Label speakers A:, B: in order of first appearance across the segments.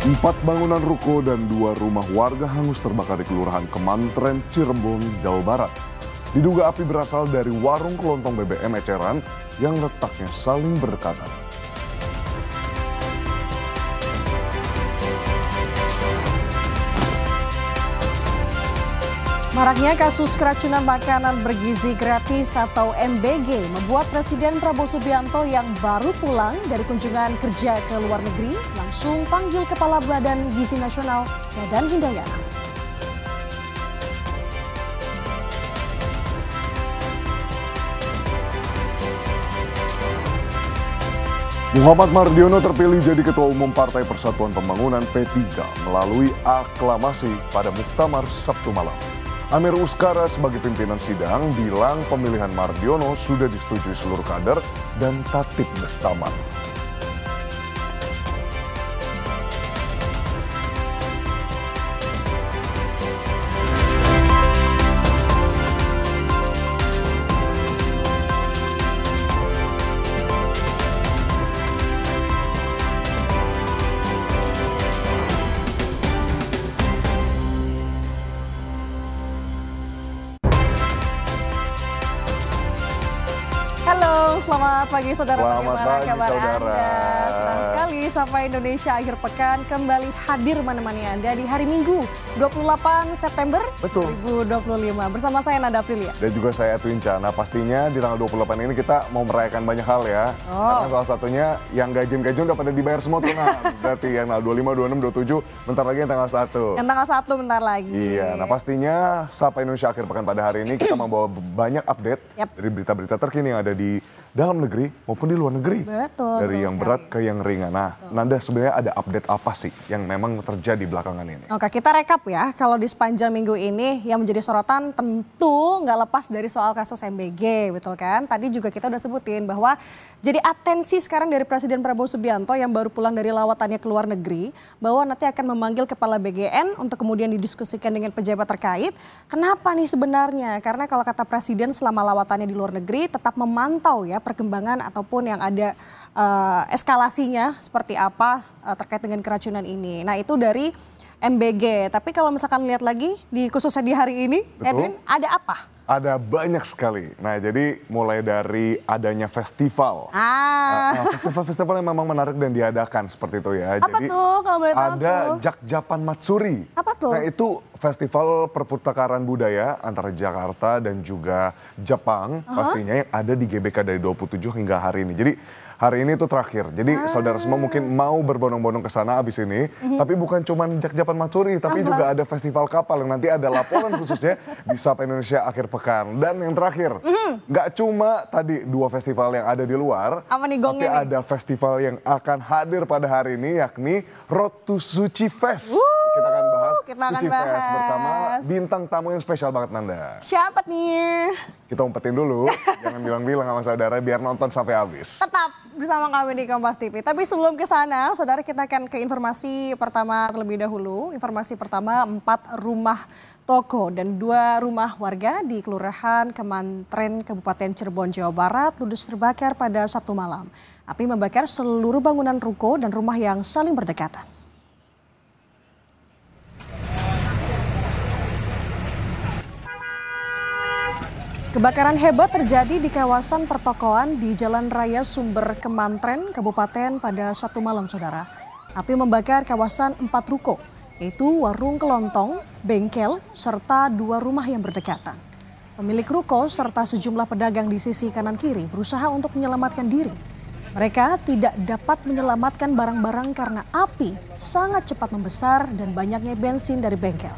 A: 4 bangunan ruko dan 2 rumah warga hangus terbakar di Kelurahan Kemantren, Cirebon, Jawa Barat. Diduga api berasal dari warung kelontong BBM eceran yang letaknya saling berdekatan.
B: Maraknya kasus keracunan makanan bergizi gratis atau MBG membuat Presiden Prabowo Subianto yang baru pulang dari kunjungan kerja ke luar negeri langsung panggil Kepala Badan Gizi Nasional, Dadan Hindayana.
A: Muhammad Mardiono terpilih jadi Ketua Umum Partai Persatuan Pembangunan P3 melalui aklamasi pada Muktamar Sabtu malam. Amir Uskara sebagai pimpinan sidang bilang pemilihan Mardiono sudah disetujui seluruh kader dan tatib muktamar.
B: Halo, selamat pagi saudara.
A: Selamat
B: Bagaimana
A: pagi,
B: kabar
A: saudara.
B: Anda? Senang sekali sampai Indonesia akhir pekan kembali hadir menemani Anda di hari Minggu 28 September
A: Betul.
B: 2025. Bersama saya Nanda Aprilia.
A: Dan juga saya Twinca. Nah pastinya di tanggal 28 ini kita mau merayakan banyak hal ya. Karena salah satunya yang gajian udah pada dibayar semua tuh. Nah, berarti yang tanggal 25, 26, 27, bentar lagi yang tanggal 1.
B: Yang tanggal 1 bentar lagi.
A: Iya, nah pastinya Sapa Indonesia akhir pekan pada hari ini kita membawa banyak update dari berita-berita terkini yang ada di dalam negeri maupun di luar negeri.
B: Betul.
A: Dari yang berat ke yang ringan. Nah, Nanda sebenarnya ada update apa sih yang memang terjadi belakangan ini?
B: Oke, kita rekap ya. Kalau di sepanjang minggu ini yang menjadi sorotan tentu nggak lepas dari soal kasus MBG, betul kan? Tadi juga kita udah sebutin bahwa jadi atensi sekarang dari Presiden Prabowo Subianto yang baru pulang dari lawatannya ke luar negeri, bahwa nanti akan memanggil Kepala BGN untuk kemudian didiskusikan dengan pejabat terkait. Kenapa nih sebenarnya? Karena kalau kata Presiden selama lawatannya di luar negeri tetap memantau ya perkembangan ataupun yang ada eskalasinya seperti apa terkait dengan keracunan ini. Nah itu dari MBG. Tapi kalau misalkan lihat lagi di khususnya di hari ini, Edwin, ada apa?
A: Ada banyak sekali. Nah, jadi mulai dari adanya festival. Festival-festival yang memang menarik dan diadakan seperti itu ya.
B: Apa
A: jadi
B: tuh kalau boleh tahu
A: ada
B: tuh?
A: Jakjapan Matsuri.
B: Apa tuh?
A: Nah, itu festival perputaran budaya antara Jakarta dan juga Jepang pastinya yang ada di GBK dari 27 hingga hari ini. Jadi hari ini itu terakhir. Jadi saudara semua mungkin mau berbondong-bondong ke sana abis ini. Tapi bukan cuma Jakjapan Matsuri, tapi juga ada festival kapal yang nanti ada laporan khususnya di Sapa Indonesia akhir pekan. Dan yang terakhir, nggak cuma tadi 2 festival yang ada di luar,
B: Apa nih
A: tapi
B: gongnya
A: ada festival yang akan hadir pada hari ini yakni Road to Suci Fest. Kita akan bahas Suci Fest bersama bintang tamu yang spesial banget, Nanda.
B: Siapa nih?
A: Kita umpetin dulu, jangan bilang-bilang sama saudara biar nonton sampai habis.
B: Tetap bersama kami di Kompas TV. Tapi sebelum ke sana, saudara, kita akan ke informasi pertama terlebih dahulu. Informasi pertama, 4 rumah toko dan 2 rumah warga di Kelurahan Kemantren, Kabupaten Cirebon, Jawa Barat ludes terbakar pada Sabtu malam. Api membakar seluruh bangunan ruko dan rumah yang saling berdekatan. Kebakaran hebat terjadi di kawasan pertokoan di Jalan Raya Sumber Kemantren, Kabupaten pada Sabtu malam, saudara. Api membakar kawasan 4 ruko, yaitu warung kelontong, bengkel, serta 2 rumah yang berdekatan. Pemilik ruko serta sejumlah pedagang di sisi kanan kiri berusaha untuk menyelamatkan diri. Mereka tidak dapat menyelamatkan barang-barang karena api sangat cepat membesar dan banyaknya bensin dari bengkel.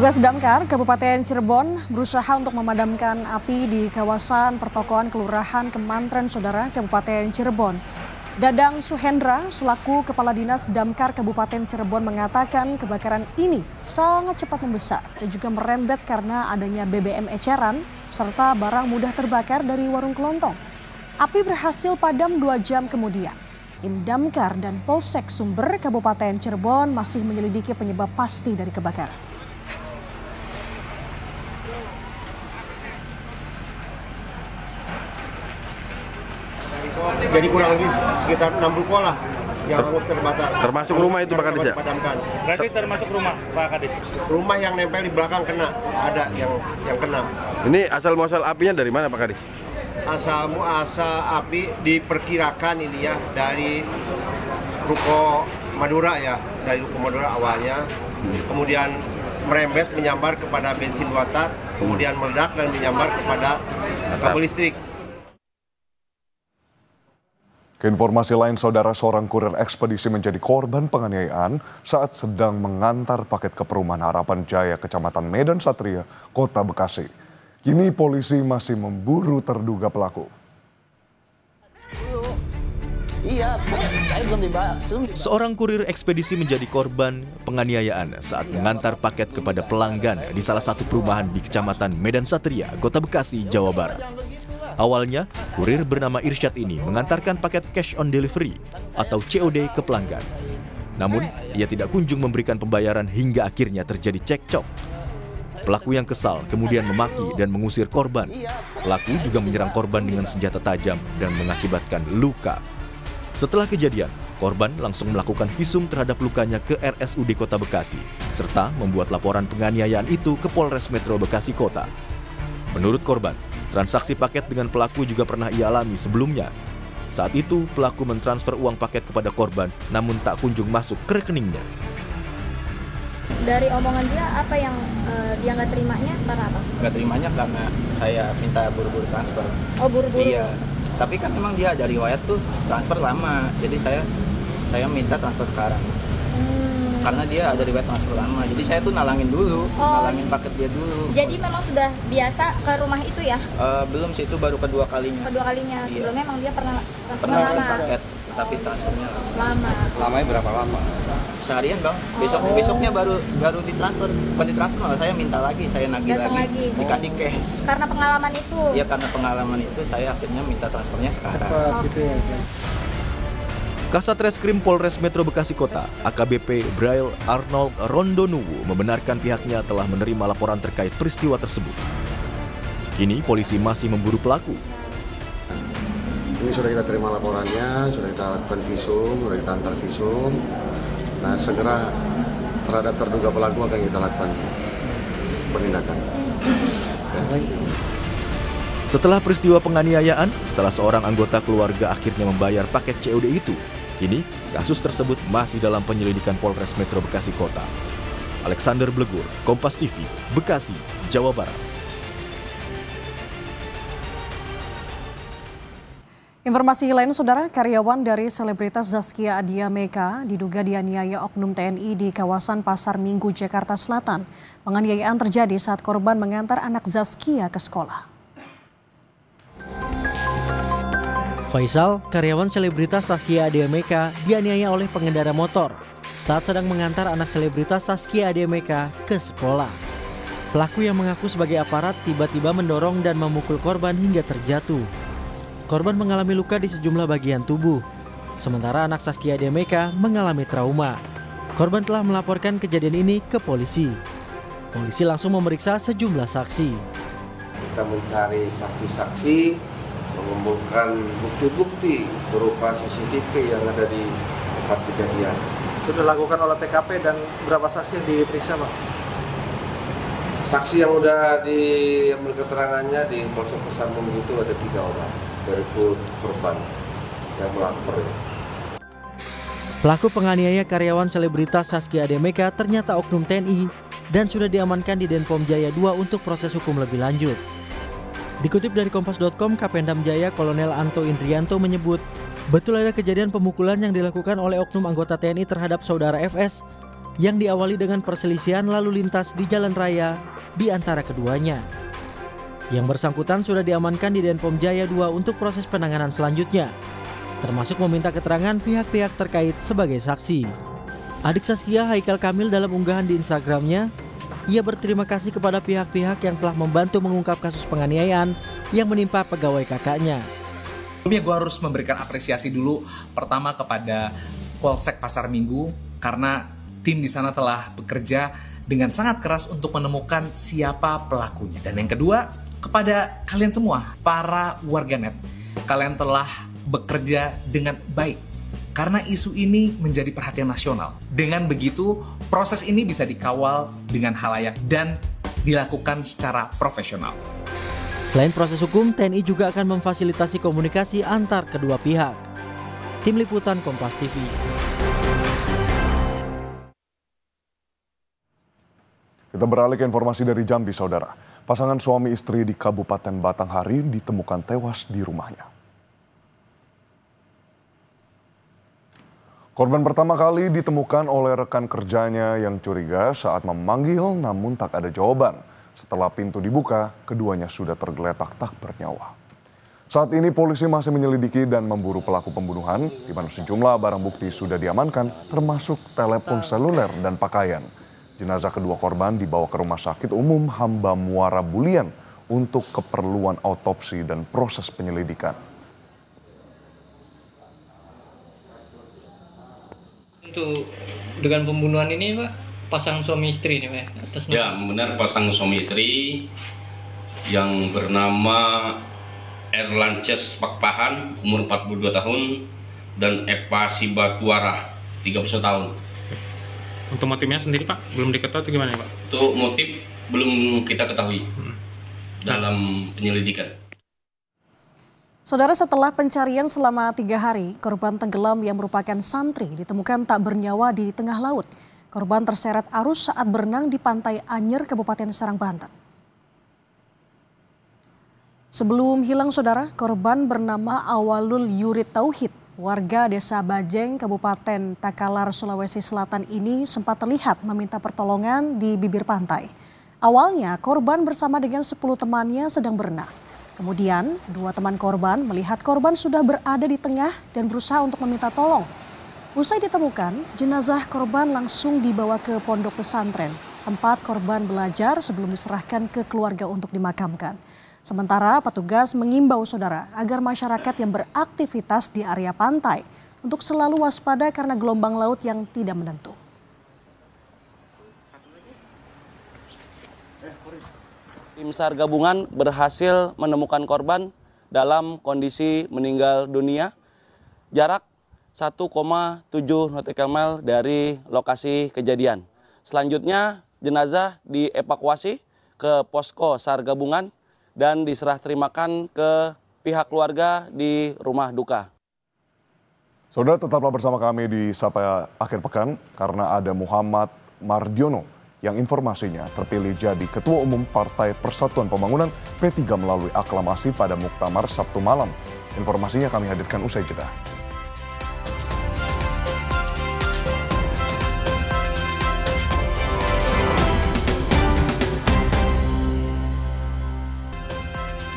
B: Petugas Damkar Kabupaten Cirebon berusaha untuk memadamkan api di kawasan pertokoan Kelurahan Kemantren, Saudara, Kabupaten Cirebon. Dadang Suhendra selaku Kepala Dinas Damkar Kabupaten Cirebon mengatakan kebakaran ini sangat cepat membesar dan juga merembet karena adanya BBM eceran serta barang mudah terbakar dari warung kelontong. Api berhasil padam 2 jam kemudian. Tim Damkar dan Polsek Sumber Kabupaten Cirebon masih menyelidiki penyebab pasti dari kebakaran.
C: Jadi kurang lebih sekitar 60 pola yang harus terbakar.
D: Termasuk rumah itu Pak Kadis ya?
E: Berarti termasuk rumah Pak Kadis?
C: Rumah yang nempel di belakang kena, ada yang kena.
D: Ini asal muasal apinya dari mana Pak Kadis?
C: Asal muasal api diperkirakan ini ya dari ruko Madura ya, dari ruko Madura awalnya, kemudian merembet menyambar kepada bensin 2 tak, kemudian meledak dan menyambar kepada kabel listrik.
A: Keinformasi lain, saudara, seorang kurir ekspedisi menjadi korban penganiayaan saat sedang mengantar paket ke perumahan Harapan Jaya, Kecamatan Medan Satria, Kota Bekasi. Kini polisi masih memburu terduga pelaku.
F: Seorang kurir ekspedisi menjadi korban penganiayaan saat mengantar paket kepada pelanggan di salah satu perumahan di Kecamatan Medan Satria, Kota Bekasi, Jawa Barat. Awalnya, kurir bernama Irsyad ini mengantarkan paket cash on delivery atau COD ke pelanggan. Namun, ia tidak kunjung memberikan pembayaran hingga akhirnya terjadi cekcok. Pelaku yang kesal kemudian memaki dan mengusir korban. Pelaku juga menyerang korban dengan senjata tajam dan mengakibatkan luka. Setelah kejadian, korban langsung melakukan visum terhadap lukanya ke RSUD Kota Bekasi, serta membuat laporan penganiayaan itu ke Polres Metro Bekasi Kota. Menurut korban, transaksi paket dengan pelaku juga pernah ia alami sebelumnya. Saat itu, pelaku mentransfer uang paket kepada korban, namun tak kunjung masuk ke rekeningnya.
G: Dari omongan dia, apa yang dia nggak terimanya karena apa?
H: Nggak terimanya karena saya minta buru-buru transfer.
G: Oh, buru-buru?
H: Iya, tapi kan memang dia ada riwayat tuh transfer lama, jadi saya minta transfer sekarang. Karena dia ada riwayat transfer lama, jadi saya tuh nalangin dulu, nalangin paket dia dulu.
G: Jadi memang sudah biasa ke rumah itu ya?
H: Belum sih, itu baru kedua kalinya.
G: Kedua kalinya,
H: Iya.
G: Sebelumnya memang dia pernah
H: Pernah
G: lama?
H: pesan paket, tapi transfernya
G: Lama.
C: Lamanya berapa lama?
H: Seharian bang, besoknya baru ditransfer. Bukan ditransfer, malah saya minta lagi, saya nagih
G: Datang lagi.
H: dikasih cash.
G: Karena pengalaman itu?
H: Iya, karena pengalaman itu saya akhirnya minta transfernya sekarang.
F: Kasat Reskrim Polres Metro Bekasi Kota, AKBP Braille Arnold Rondonuwu, membenarkan pihaknya telah menerima laporan terkait peristiwa tersebut. Kini polisi masih memburu pelaku.
I: Ini sudah kita terima laporannya, sudah kita lakukan visum, sudah kita antar visum. Nah, segera terhadap terduga pelaku akan kita lakukan penindakan. Ya.
F: Setelah peristiwa penganiayaan, salah seorang anggota keluarga akhirnya membayar paket COD itu. Kini, kasus tersebut masih dalam penyelidikan Polres Metro Bekasi Kota. Alexander Blegur, Kompas TV, Bekasi, Jawa Barat.
B: Informasi lain, saudara, karyawan dari selebritas Zaskia Adya Meka diduga dianiaya oknum TNI di kawasan Pasar Minggu, Jakarta Selatan. Penganiayaan terjadi saat korban mengantar anak Zaskia ke sekolah.
J: Faisal, karyawan selebritas Zaskia Adya Meka, dianiaya oleh pengendara motor saat sedang mengantar anak selebritas Zaskia Adya Meka ke sekolah. Pelaku yang mengaku sebagai aparat tiba-tiba mendorong dan memukul korban hingga terjatuh. Korban mengalami luka di sejumlah bagian tubuh, sementara anak Zaskia Adya Meka mengalami trauma. Korban telah melaporkan kejadian ini ke polisi. Polisi langsung memeriksa sejumlah saksi.
I: Kita mencari saksi-saksi, mengumpulkan bukti-bukti berupa CCTV yang ada di tempat kejadian.
E: Sudah lakukan olah TKP dan berapa saksi yang diperiksa, Pak?
I: Saksi yang sudah diambil keterangannya di Polsek Pasar Minggu itu ada 3 orang dari korban yang melapor.
J: Pelaku penganiaya karyawan selebritas Zaskia Adya Meka ternyata oknum TNI dan sudah diamankan di Denpom Jaya 2 untuk proses hukum lebih lanjut. Dikutip dari Kompas.com, Kapendam Jaya Kolonel Anto Indrianto menyebut, betul ada kejadian pemukulan yang dilakukan oleh oknum anggota TNI terhadap saudara FS yang diawali dengan perselisihan lalu lintas di jalan raya di antara keduanya. Yang bersangkutan sudah diamankan di Denpom Jaya 2 untuk proses penanganan selanjutnya, termasuk meminta keterangan pihak-pihak terkait sebagai saksi. Adik Saskia, Haikal Kamil, dalam unggahan di Instagramnya, ia berterima kasih kepada pihak-pihak yang telah membantu mengungkap kasus penganiayaan yang menimpa pegawai kakaknya.
K: Sebelumnya gue harus memberikan apresiasi dulu pertama kepada Polsek Pasar Minggu karena tim di sana telah bekerja dengan sangat keras untuk menemukan siapa pelakunya. Dan yang kedua, kepada kalian semua, para warganet, kalian telah bekerja dengan baik karena isu ini menjadi perhatian nasional. Dengan begitu, proses ini bisa dikawal dengan halayak dan dilakukan secara profesional.
J: Selain proses hukum, TNI juga akan memfasilitasi komunikasi antar kedua pihak. Tim Liputan Kompas TV.
A: Kita beralih ke informasi dari Jambi, Saudara. Pasangan suami istri di Kabupaten Batanghari ditemukan tewas di rumahnya. Korban pertama kali ditemukan oleh rekan kerjanya yang curiga saat memanggil namun tak ada jawaban. Setelah pintu dibuka, keduanya sudah tergeletak tak bernyawa. Saat ini polisi masih menyelidiki dan memburu pelaku pembunuhan, di mana sejumlah barang bukti sudah diamankan, termasuk telepon seluler dan pakaian. Jenazah kedua korban dibawa ke Rumah Sakit Umum Hamba Muara Bulian untuk keperluan autopsi dan proses penyelidikan.
L: Untuk dengan pembunuhan ini, Pak, pasangan suami istri nih, Pak, atas nama.
M: Ya, benar, pasangan suami istri yang bernama Erlances Pakpahan, umur 42 tahun, dan Eva Sibatuara, 31 tahun.
N: Untuk motifnya sendiri, Pak, belum diketahui atau gimana, Pak?
M: Untuk motif belum kita ketahui dalam penyelidikan.
B: Saudara, setelah pencarian selama 3 hari, korban tenggelam yang merupakan santri ditemukan tak bernyawa di tengah laut. Korban terseret arus saat berenang di Pantai Anyer, Kabupaten Serang, Banten. Sebelum hilang, saudara, korban bernama Awalul Yurid Tauhid, warga Desa Bajeng, Kabupaten Takalar, Sulawesi Selatan ini sempat terlihat meminta pertolongan di bibir pantai. Awalnya korban bersama dengan 10 temannya sedang berenang. Kemudian 2 teman korban melihat korban sudah berada di tengah dan berusaha untuk meminta tolong. Usai ditemukan, jenazah korban langsung dibawa ke pondok pesantren, tempat korban belajar sebelum diserahkan ke keluarga untuk dimakamkan. Sementara petugas mengimbau saudara agar masyarakat yang beraktivitas di area pantai untuk selalu waspada karena gelombang laut yang tidak menentu.
O: Tim SAR gabungan berhasil menemukan korban dalam kondisi meninggal dunia. Jarak 1,7 nautical mile dari lokasi kejadian. Selanjutnya jenazah dievakuasi ke posko SAR gabungan dan diserah terimakan ke pihak keluarga di rumah duka.
A: Saudara, tetaplah bersama kami di Sapa Akhir Pekan karena ada Muhammad Mardiono yang informasinya terpilih jadi Ketua Umum Partai Persatuan Pembangunan P3 melalui aklamasi pada Muktamar Sabtu malam. Informasinya kami hadirkan usai jeda.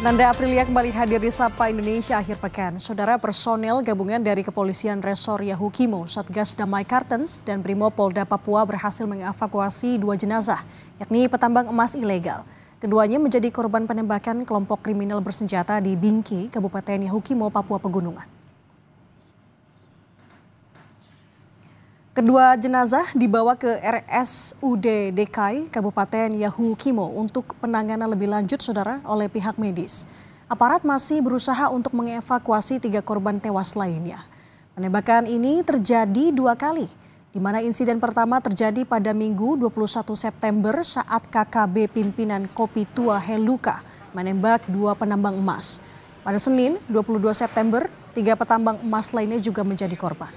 B: Nanda Aprilia kembali hadir di Sapa Indonesia Akhir Pekan. Saudara, personel gabungan dari Kepolisian Resor Yahukimo, Satgas Damai Kartens, dan Brimopolda Papua berhasil mengevakuasi 2 jenazah, yakni petambang emas ilegal. Keduanya menjadi korban penembakan kelompok kriminal bersenjata di Bingki, Kabupaten Yahukimo, Papua Pegunungan. Kedua jenazah dibawa ke RSUD DKI Kabupaten Yahukimo untuk penanganan lebih lanjut, saudara, oleh pihak medis. Aparat masih berusaha untuk mengevakuasi 3 korban tewas lainnya. Penembakan ini terjadi 2 kali, di mana insiden pertama terjadi pada Minggu 21 September saat KKB pimpinan Kopi Tua Heluka menembak 2 penambang emas. Pada Senin 22 September, 3 petambang emas lainnya juga menjadi korban.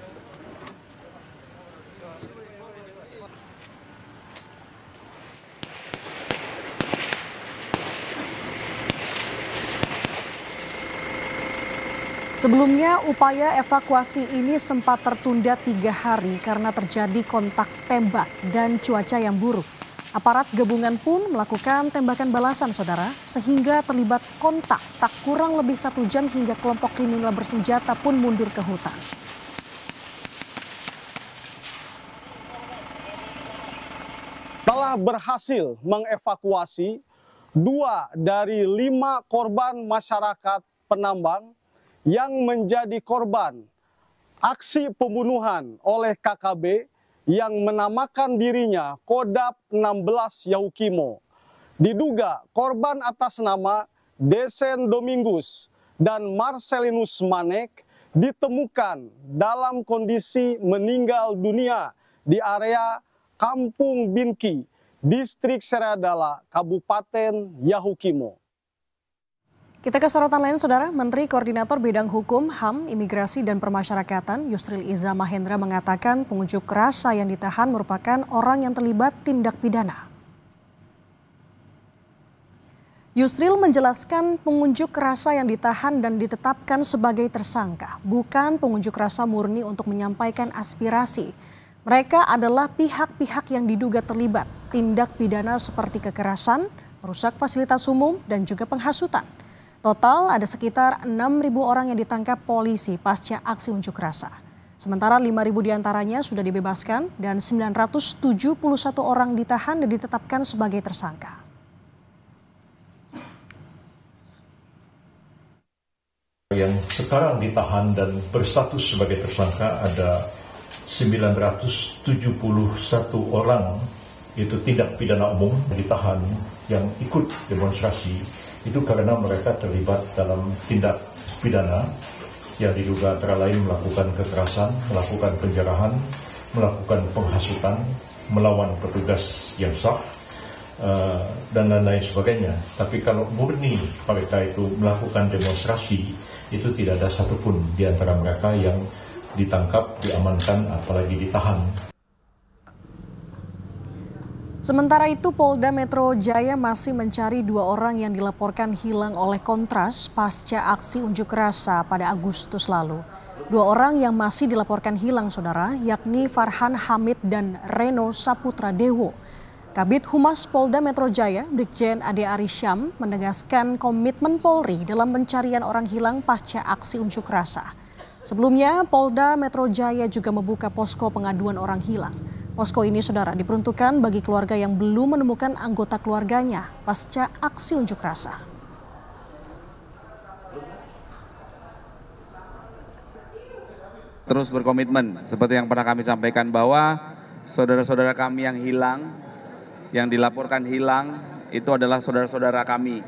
B: Sebelumnya, upaya evakuasi ini sempat tertunda 3 hari karena terjadi kontak tembak dan cuaca yang buruk. Aparat gabungan pun melakukan tembakan balasan, saudara, sehingga terlibat kontak tak kurang lebih 1 jam hingga kelompok kriminal bersenjata pun mundur ke hutan.
P: Telah berhasil mengevakuasi 2 dari 5 korban masyarakat penambang yang menjadi korban aksi pembunuhan oleh KKB yang menamakan dirinya Kodap 16 Yahukimo. Diduga korban atas nama Desen Domingus dan Marcelinus Manek ditemukan dalam kondisi meninggal dunia di area Kampung Binki, Distrik Seradala, Kabupaten Yahukimo.
B: Kita ke sorotan lain, saudara. Menteri Koordinator Bidang Hukum, HAM, Imigrasi dan Permasyarakatan Yusril Iza Mahendra mengatakan pengunjuk rasa yang ditahan merupakan orang yang terlibat tindak pidana. Yusril menjelaskan pengunjuk rasa yang ditahan dan ditetapkan sebagai tersangka, bukan pengunjuk rasa murni untuk menyampaikan aspirasi. Mereka adalah pihak-pihak yang diduga terlibat tindak pidana seperti kekerasan, merusak fasilitas umum, dan juga penghasutan. Total ada sekitar 6.000 orang yang ditangkap polisi pasca aksi unjuk rasa. Sementara 5.000 diantaranya sudah dibebaskan dan 971 orang ditahan dan ditetapkan sebagai tersangka.
Q: Yang sekarang ditahan dan berstatus sebagai tersangka ada 971 orang, itu tindak pidana umum ditahan yang ikut demonstrasi. Itu karena mereka terlibat dalam tindak pidana yang diduga antara lain melakukan kekerasan, melakukan penjarahan, melakukan penghasutan, melawan petugas yang sah, dan lain-lain sebagainya. Tapi kalau murni mereka itu melakukan demonstrasi, itu tidak ada satupun di antara mereka yang ditangkap, diamankan, apalagi ditahan.
B: Sementara itu, Polda Metro Jaya masih mencari 2 orang yang dilaporkan hilang oleh Kontras pasca aksi unjuk rasa pada Agustus lalu. 2 orang yang masih dilaporkan hilang, saudara, yakni Farhan Hamid dan Reno Saputra Dewo. Kabid Humas Polda Metro Jaya, Brigjen Ade Arisyam, menegaskan komitmen Polri dalam pencarian orang hilang pasca aksi unjuk rasa. Sebelumnya, Polda Metro Jaya juga membuka posko pengaduan orang hilang. Posko ini, saudara, diperuntukkan bagi keluarga yang belum menemukan anggota keluarganya pasca aksi unjuk rasa.
R: Terus berkomitmen, seperti yang pernah kami sampaikan bahwa saudara-saudara kami yang hilang, yang dilaporkan hilang, itu adalah saudara-saudara kami.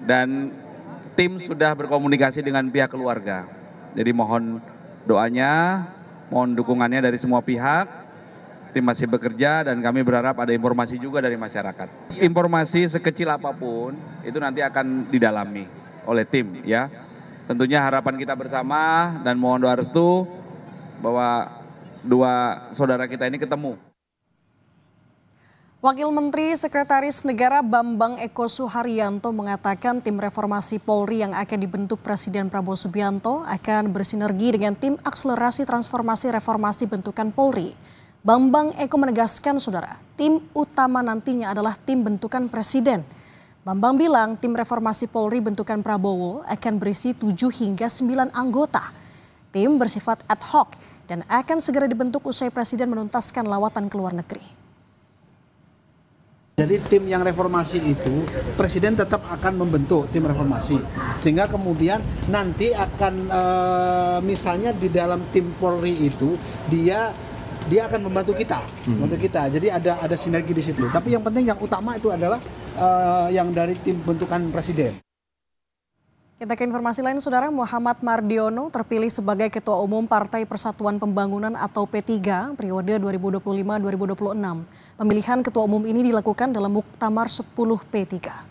R: Dan tim sudah berkomunikasi dengan pihak keluarga. Jadi mohon doanya, mohon dukungannya dari semua pihak. Tim masih bekerja dan kami berharap ada informasi juga dari masyarakat. Informasi sekecil apapun itu nanti akan didalami oleh tim, ya. Tentunya harapan kita bersama dan mohon doa restu bahwa 2 saudara kita ini ketemu.
B: Wakil Menteri Sekretaris Negara Bambang Eko Suharyanto mengatakan tim reformasi Polri yang akan dibentuk Presiden Prabowo Subianto akan bersinergi dengan tim akselerasi transformasi reformasi bentukan Polri. Bambang Eko menegaskan, saudara, tim utama nantinya adalah tim bentukan Presiden. Bambang bilang tim reformasi Polri bentukan Prabowo akan berisi 7 hingga 9 anggota. Tim bersifat ad hoc dan akan segera dibentuk usai Presiden menuntaskan lawatan ke luar negeri.
E: Jadi tim yang reformasi itu Presiden tetap akan membentuk tim reformasi, sehingga kemudian nanti akan misalnya di dalam tim Polri itu dia akan membantu kita, Jadi ada sinergi di situ. Tapi yang penting yang utama itu adalah yang dari tim bentukan Presiden.
B: Kita ke informasi lain, saudara. Muhammad Mardiono terpilih sebagai Ketua Umum Partai Persatuan Pembangunan atau P3 periode 2025-2026. Pemilihan Ketua Umum ini dilakukan dalam Muktamar 10 P3.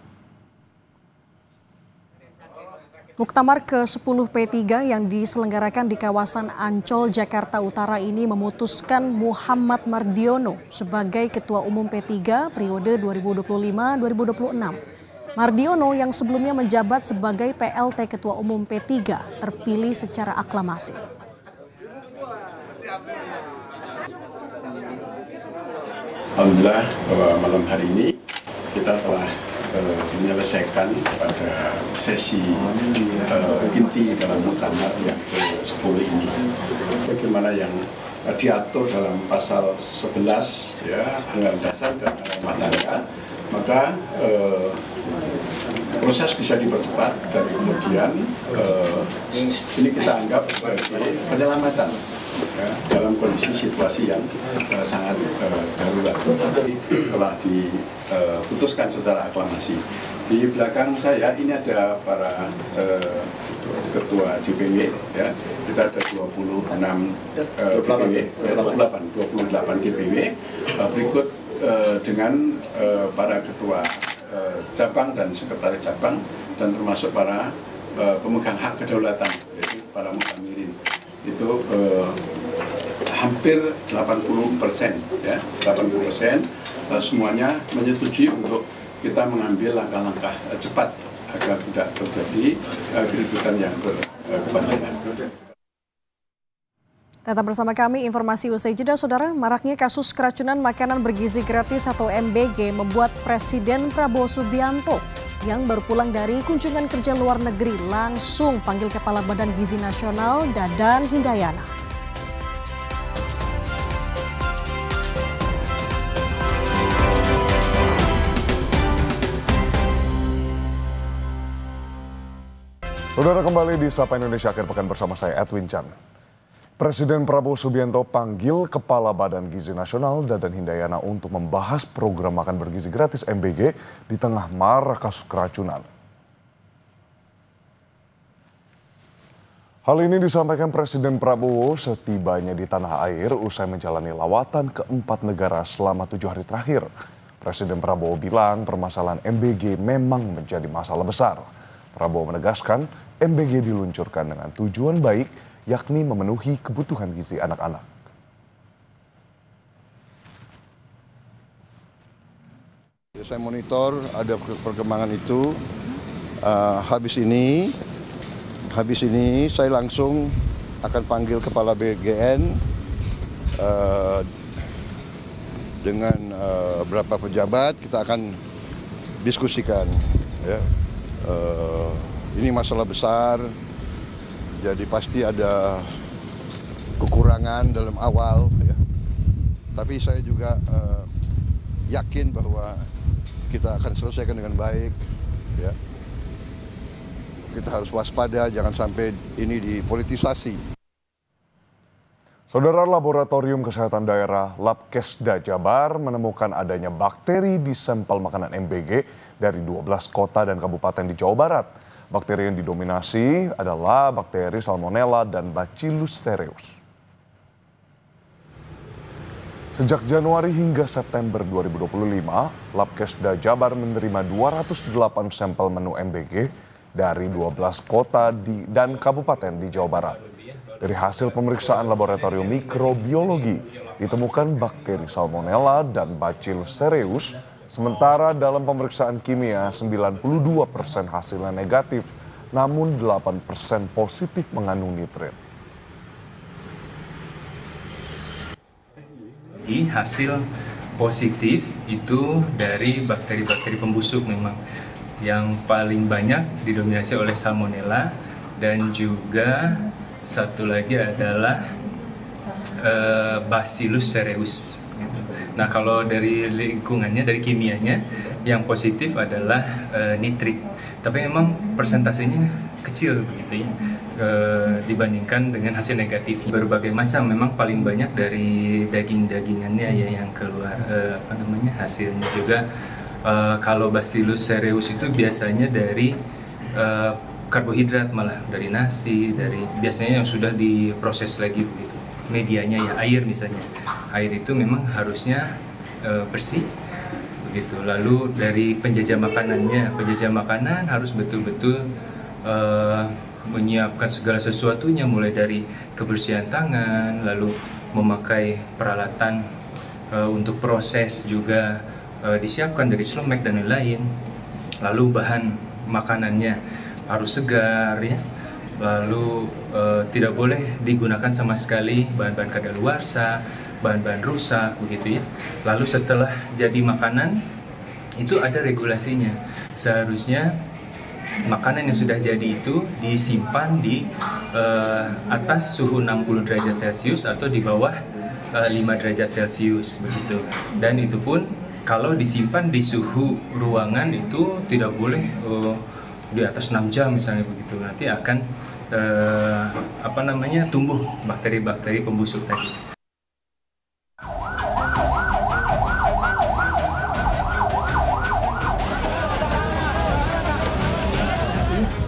B: Muktamar ke-10 P3 yang diselenggarakan di kawasan Ancol, Jakarta Utara ini memutuskan Muhammad Mardiono sebagai Ketua Umum P3 periode 2025-2026. Mardiono yang sebelumnya menjabat sebagai PLT Ketua Umum P3 terpilih secara aklamasi.
S: Alhamdulillah bahwa malam hari ini kita telah menyelesaikan pada sesi inti dalam muktamar yang ke-10 ini. Bagaimana yang diatur dalam pasal 11 ya, anggaran dasar dan rumah tangga, maka proses bisa dipercepat dan kemudian ini kita anggap sebagai penyelamatan ya, dalam kondisi situasi yang sangat darurat. Telah diputuskan secara aklamasi. Di belakang saya ini ada para ketua DPW ya. Kita ada 26 DPW, 28 DPW. Berikut dengan para ketua cabang dan sekretaris cabang dan termasuk para pemegang hak kedaulatan, yaitu para mukamirin. Itu hampir 80% ya, 80% semuanya menyetujui untuk kita mengambil langkah-langkah cepat agar tidak terjadi keributan yang berkepanjangan.
B: Tetap bersama kami, informasi usai jeda, saudara. Maraknya kasus keracunan makanan bergizi gratis atau MBG membuat Presiden Prabowo Subianto yang baru pulang dari kunjungan kerja luar negeri langsung panggil Kepala Badan Gizi Nasional Dadan Hindayana.
A: Saudara, kembali di Sapa Indonesia Akhir Pekan bersama saya Edwin Chan. Presiden Prabowo Subianto panggil Kepala Badan Gizi Nasional Dadan Hindayana untuk membahas program makan bergizi gratis MBG di tengah marak kasus keracunan. Hal ini disampaikan Presiden Prabowo setibanya di tanah air usai menjalani lawatan ke 4 negara selama 7 hari terakhir. Presiden Prabowo bilang permasalahan MBG memang menjadi masalah besar. Prabowo menegaskan MBG diluncurkan dengan tujuan baik, yakni memenuhi kebutuhan gizi anak-anak.
I: Saya monitor ada perkembangan itu. Habis ini saya langsung akan panggil Kepala BGN dengan beberapa pejabat. Kita akan diskusikan. Ya. Ini masalah besar. Jadi pasti ada kekurangan dalam awal, ya. Tapi saya juga yakin bahwa kita akan selesaikan dengan baik, ya. Kita harus waspada, jangan sampai ini dipolitisasi.
A: Saudara, Laboratorium Kesehatan Daerah Labkesda Jabar menemukan adanya bakteri di sampel makanan MBG dari 12 kota dan kabupaten di Jawa Barat. Bakteri yang didominasi adalah bakteri Salmonella dan Bacillus cereus. Sejak Januari hingga September 2025, Labkesda Jabar menerima 208 sampel menu MBG dari 12 kota dan kabupaten di Jawa Barat. Dari hasil pemeriksaan laboratorium mikrobiologi, ditemukan bakteri Salmonella dan Bacillus cereus. Sementara dalam pemeriksaan kimia 92% hasilnya negatif, namun 8% positif mengandung nitrit.
T: Hasil positif itu dari bakteri-bakteri pembusuk memang yang paling banyak didominasi oleh Salmonella dan juga satu lagi adalah Bacillus cereus. Nah, kalau dari lingkungannya, dari kimianya, yang positif adalah nitrit. Tapi memang persentasenya kecil begitu ya, dibandingkan dengan hasil negatif. Berbagai macam, memang paling banyak dari daging-dagingannya ya yang keluar hasilnya juga. Kalau Bacillus cereus itu biasanya dari karbohidrat, malah dari nasi, dari biasanya yang sudah diproses lagi begitu. Medianya ya air misalnya, air itu memang harusnya bersih begitu. Lalu dari penjajah makanannya, penjajah makanan harus betul-betul menyiapkan segala sesuatunya, mulai dari kebersihan tangan, lalu memakai peralatan untuk proses juga disiapkan dari Slomek dan lain-lain. Lalu bahan makanannya harus segar ya. Lalu tidak boleh digunakan sama sekali bahan-bahan kadaluarsa, bahan-bahan rusak begitu ya. Lalu setelah jadi makanan itu ada regulasinya. Seharusnya makanan yang sudah jadi itu disimpan di atas suhu 60 derajat Celcius atau di bawah 5 derajat Celcius begitu. Dan itu pun kalau disimpan di suhu ruangan itu tidak boleh di atas 6 jam misalnya begitu. Nanti akan tumbuh bakteri-bakteri pembusuk tadi.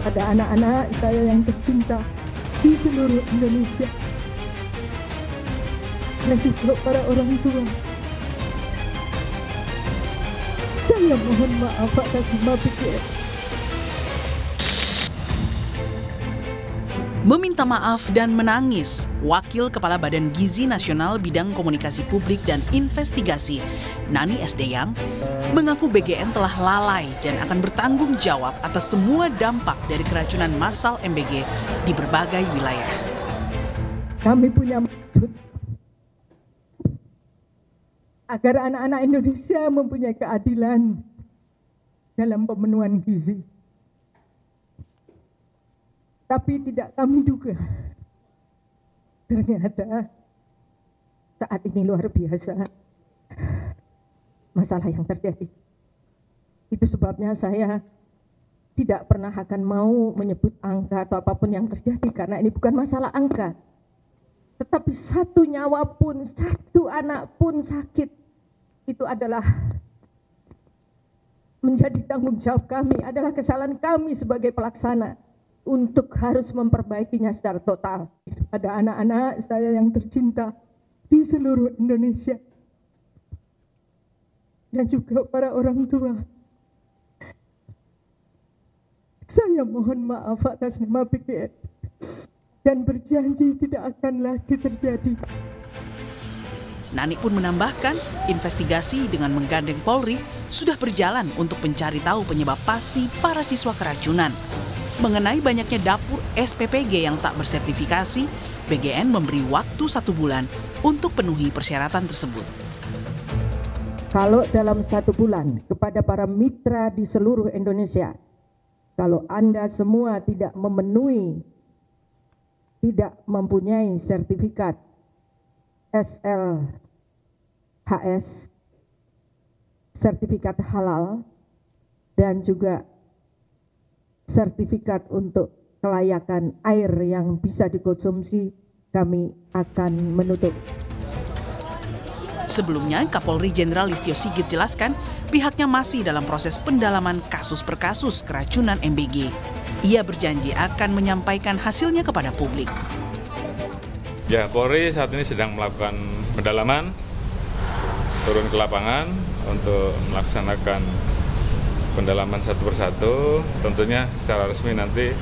U: Ada anak-anak saya yang tercinta di seluruh Indonesia dan juga para orang tua. Saya mohon maaf atas nama pikiran.
V: Meminta maaf dan menangis, Wakil Kepala Badan Gizi Nasional Bidang Komunikasi Publik dan Investigasi, Nani Esdeyang, mengaku BGN telah lalai dan akan bertanggung jawab atas semua dampak dari keracunan massal MBG di berbagai wilayah.
U: Kami punya maksud agar anak-anak Indonesia mempunyai keadilan dalam pemenuhan gizi. Tapi tidak kami duga, ternyata saat ini luar biasa masalah yang terjadi. Itu sebabnya saya tidak pernah akan mau menyebut angka atau apapun yang terjadi, karena ini bukan masalah angka. Tetapi satu nyawa pun, satu anak pun sakit, itu adalah menjadi tanggung jawab kami, adalah kesalahan kami sebagai pelaksana untuk harus memperbaikinya secara total. Ada anak-anak saya yang tercinta di seluruh Indonesia dan juga para orang tua. Saya mohon maaf atas nama BGN dan berjanji tidak akan lagi terjadi.
V: Nani pun menambahkan, investigasi dengan menggandeng Polri sudah berjalan untuk mencari tahu penyebab pasti para siswa keracunan. Mengenai banyaknya dapur SPPG yang tak bersertifikasi, BGN memberi waktu 1 bulan untuk penuhi persyaratan tersebut.
U: Kalau dalam 1 bulan kepada para mitra di seluruh Indonesia, kalau Anda semua tidak memenuhi, tidak mempunyai sertifikat SLHS, sertifikat halal, dan juga sertifikat untuk kelayakan air yang bisa dikonsumsi, kami akan menutup.
V: Sebelumnya, Kapolri Jenderal Listio Sigit jelaskan pihaknya masih dalam proses pendalaman kasus per kasus keracunan MBG. Ia berjanji akan menyampaikan hasilnya kepada publik.
W: Ya, Polri saat ini sedang melakukan pendalaman, turun ke lapangan untuk melaksanakan pendalaman satu persatu. Tentunya secara resmi nanti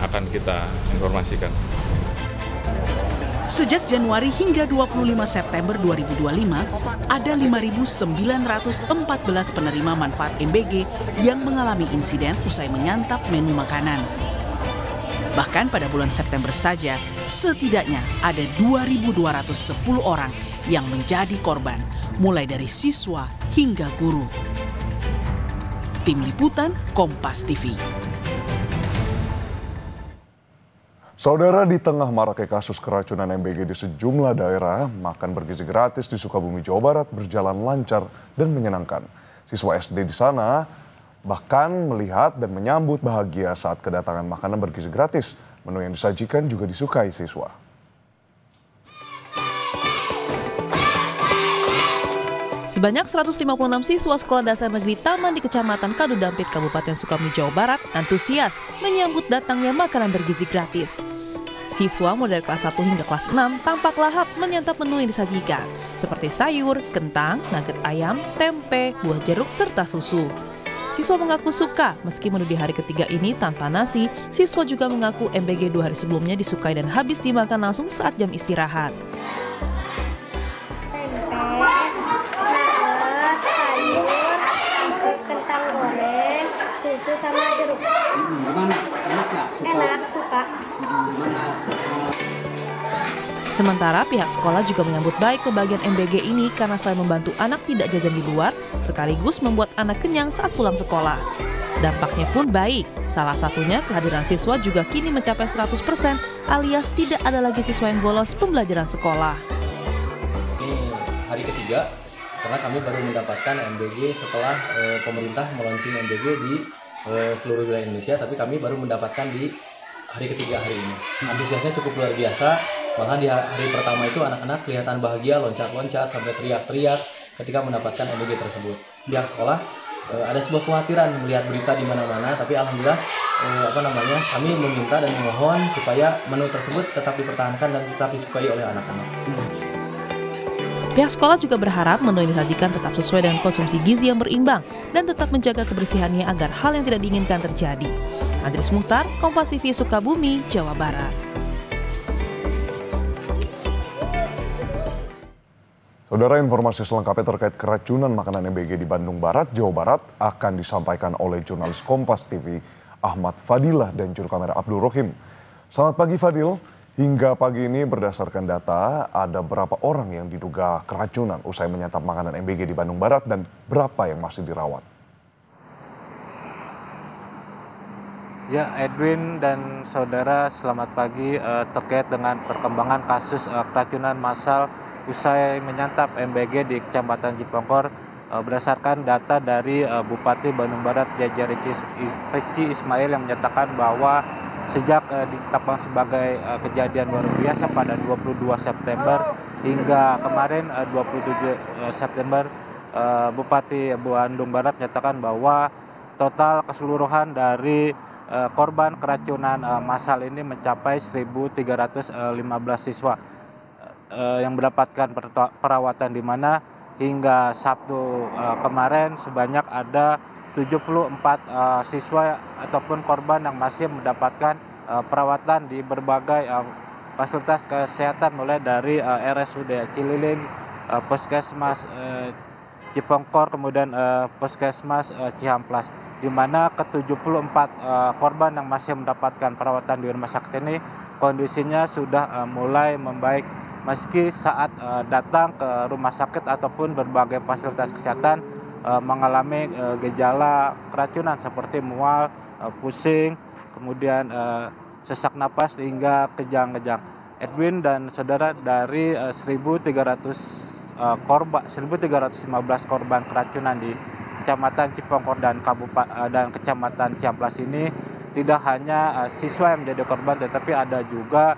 W: akan kita informasikan.
V: Sejak Januari hingga 25 September 2025, ada 5.914 penerima manfaat MBG yang mengalami insiden usai menyantap menu makanan. Bahkan pada bulan September saja, setidaknya ada 2.210 orang yang menjadi korban, mulai dari siswa hingga guru. Tim Liputan Kompas TV.
A: Saudara, di tengah maraknya kasus keracunan MBG di sejumlah daerah, makan bergizi gratis di Sukabumi, Jawa Barat berjalan lancar dan menyenangkan. Siswa SD di sana bahkan melihat dan menyambut bahagia saat kedatangan makanan bergizi gratis. Menu yang disajikan juga disukai siswa.
X: Sebanyak 156 siswa sekolah dasar negeri Taman di Kecamatan Kadudampit, Kabupaten Sukabumi, Jawa Barat antusias menyambut datangnya makanan bergizi gratis. Siswa mulai dari kelas 1 hingga kelas 6 tampak lahap menyantap menu yang disajikan, seperti sayur, kentang, nugget ayam, tempe, buah jeruk, serta susu. Siswa mengaku suka, meski menu di hari ketiga ini tanpa nasi, siswa juga mengaku MBG 2 hari sebelumnya disukai dan habis dimakan langsung saat jam istirahat.
G: Kentang susu sama jeruk.
C: Gimana? Enak nggak?
G: Enak, suka.
X: Sementara pihak sekolah juga menyambut baik pembagian MBG ini karena selain membantu anak tidak jajan di luar, sekaligus membuat anak kenyang saat pulang sekolah. Dampaknya pun baik, salah satunya kehadiran siswa juga kini mencapai 100% alias tidak ada lagi siswa yang bolos pembelajaran sekolah.
D: Ini hari ketiga, karena kami baru mendapatkan MBG setelah pemerintah meluncurkan MBG di seluruh wilayah Indonesia, tapi kami baru mendapatkan di hari ketiga hari ini. Antusiasnya cukup luar biasa. Bahkan di hari pertama itu anak-anak kelihatan bahagia, loncat-loncat sampai teriak-teriak ketika mendapatkan MBG tersebut. Pihak sekolah ada sebuah kekhawatiran melihat berita di mana-mana, tapi alhamdulillah kami meminta dan memohon supaya menu tersebut tetap dipertahankan dan tetap disukai oleh anak-anak.
X: Pihak sekolah juga berharap menu yang disajikan tetap sesuai dengan konsumsi gizi yang berimbang dan tetap menjaga kebersihannya agar hal yang tidak diinginkan terjadi. Andries Muhtar, Kompas TV, Sukabumi, Jawa Barat.
A: Saudara, informasi selengkapnya terkait keracunan makanan MBG di Bandung Barat, Jawa Barat akan disampaikan oleh jurnalis Kompas TV Ahmad Fadilah dan juru kamera Abdul Rohim. Selamat pagi Fadil, hingga pagi ini berdasarkan data ada berapa orang yang diduga keracunan usai menyantap makanan MBG di Bandung Barat dan berapa yang masih dirawat?
F: Ya, Edwin dan saudara, selamat pagi. Terkait dengan perkembangan kasus keracunan massal usai menyantap MBG di Kecamatan Cipongkor, berdasarkan data dari Bupati Bandung Barat Jaja Rici Ismail yang menyatakan bahwa sejak ditetapkan sebagai kejadian luar biasa pada 22 September hingga kemarin 27 September, Bupati Bandung Barat menyatakan bahwa total keseluruhan dari korban keracunan massal ini mencapai 1.315 siswa yang mendapatkan perawatan, di mana hingga Sabtu kemarin sebanyak ada 74 siswa ataupun korban yang masih mendapatkan perawatan di berbagai fasilitas kesehatan, mulai dari RSUD Cililin, Puskesmas Cipongkor, kemudian Puskesmas Cihamplas, di mana ke-74 korban yang masih mendapatkan perawatan di rumah sakit ini kondisinya sudah mulai membaik. Meski saat datang ke rumah sakit ataupun berbagai fasilitas kesehatan mengalami gejala keracunan seperti mual, pusing, kemudian sesak napas hingga kejang-kejang. Edwin dan saudara, dari 1.315 korban keracunan di Kecamatan Cipongkor dan Kecamatan Cihamplas ini, tidak hanya siswa yang menjadi korban, tetapi ada juga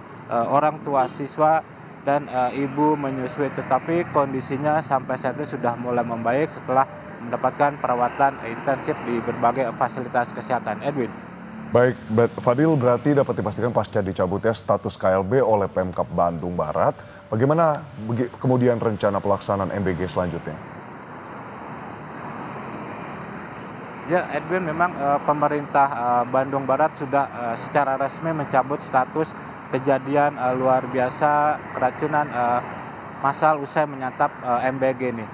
F: orang tua siswa dan ibu menyusui, tetapi kondisinya sampai saat ini sudah mulai membaik setelah mendapatkan perawatan intensif di berbagai fasilitas kesehatan. Edwin.
A: Baik, Fadil, berarti dapat dipastikan pasca dicabutnya status KLB oleh Pemkab Bandung Barat, bagaimana kemudian rencana pelaksanaan MBG selanjutnya?
F: Ya, Edwin, memang pemerintah Bandung Barat sudah secara resmi mencabut status kejadian luar biasa keracunan massal usai menyantap MBG ini.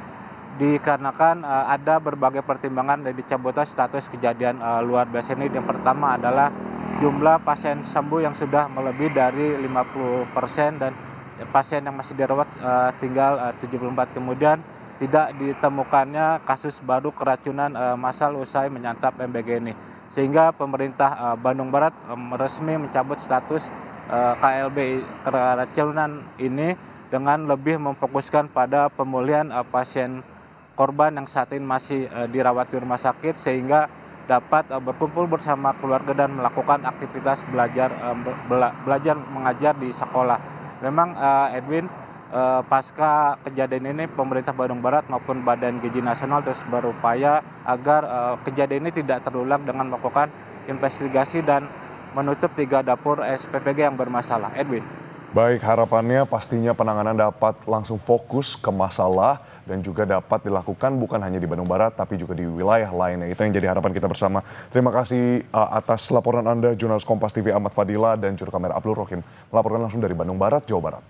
F: Dikarenakan ada berbagai pertimbangan dari dicabutnya status kejadian luar biasa ini. Yang pertama adalah jumlah pasien sembuh yang sudah melebihi dari 50% dan pasien yang masih dirawat tinggal 74. Kemudian tidak ditemukannya kasus baru keracunan massal usai menyantap MBG ini. Sehingga pemerintah Bandung Barat resmi mencabut status KLB keracunan ini dengan lebih memfokuskan pada pemulihan pasien korban yang saat ini masih dirawat di rumah sakit, sehingga dapat berkumpul bersama keluarga dan melakukan aktivitas belajar mengajar di sekolah. Memang Edwin, pasca kejadian ini pemerintah Bandung Barat maupun Badan Gizi Nasional terus berupaya agar kejadian ini tidak terulang dengan melakukan investigasi dan menutup 3 dapur SPPG yang bermasalah. Edwin.
A: Baik, harapannya pastinya penanganan dapat langsung fokus ke masalah dan juga dapat dilakukan bukan hanya di Bandung Barat tapi juga di wilayah lainnya. Itu yang jadi harapan kita bersama. Terima kasih atas laporan Anda, jurnalis Kompas TV Ahmad Fadilah dan juru kamera Abdul Rohim melaporkan langsung dari Bandung Barat, Jawa Barat.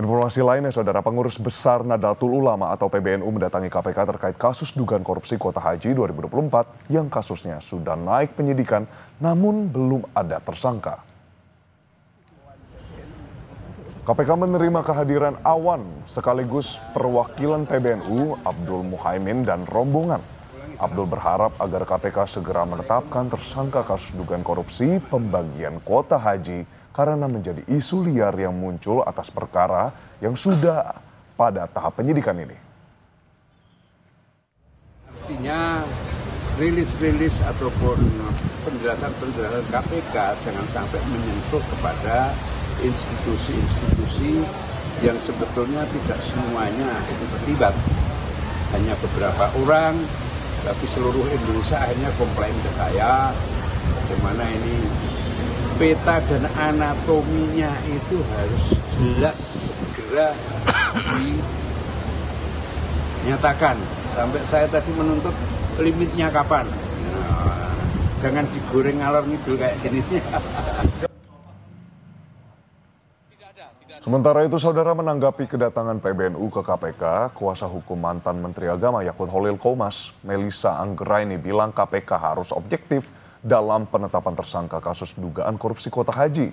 A: Informasi lainnya, Saudara, Pengurus Besar Nahdlatul Ulama atau PBNU mendatangi KPK terkait kasus dugaan korupsi kuota haji 2024 yang kasusnya sudah naik penyidikan namun belum ada tersangka. KPK menerima kehadiran Awan sekaligus perwakilan PBNU Abdul Muhaimin dan rombongan. Abdul berharap agar KPK segera menetapkan tersangka kasus dugaan korupsi pembagian kuota haji karena menjadi isu liar yang muncul atas perkara yang sudah pada tahap penyidikan ini.
H: Artinya rilis-rilis ataupun penjelasan-penjelasan KPK jangan sampai menyentuh kepada institusi-institusi yang sebetulnya tidak semuanya itu terlibat. Hanya beberapa orang, tapi seluruh Indonesia akhirnya komplain ke saya, bagaimana ini peta dan anatominya itu harus jelas segera dinyatakan. Sampai saya tadi menuntut limitnya kapan. Nah, jangan digoreng ngalor ngidul kayak gini.
A: Sementara itu, Saudara, menanggapi kedatangan PBNU ke KPK, kuasa hukum mantan Menteri Agama Yakut Holil Qomas, Melissa Anggraini, bilang KPK harus objektif dalam penetapan tersangka kasus dugaan korupsi kuota haji.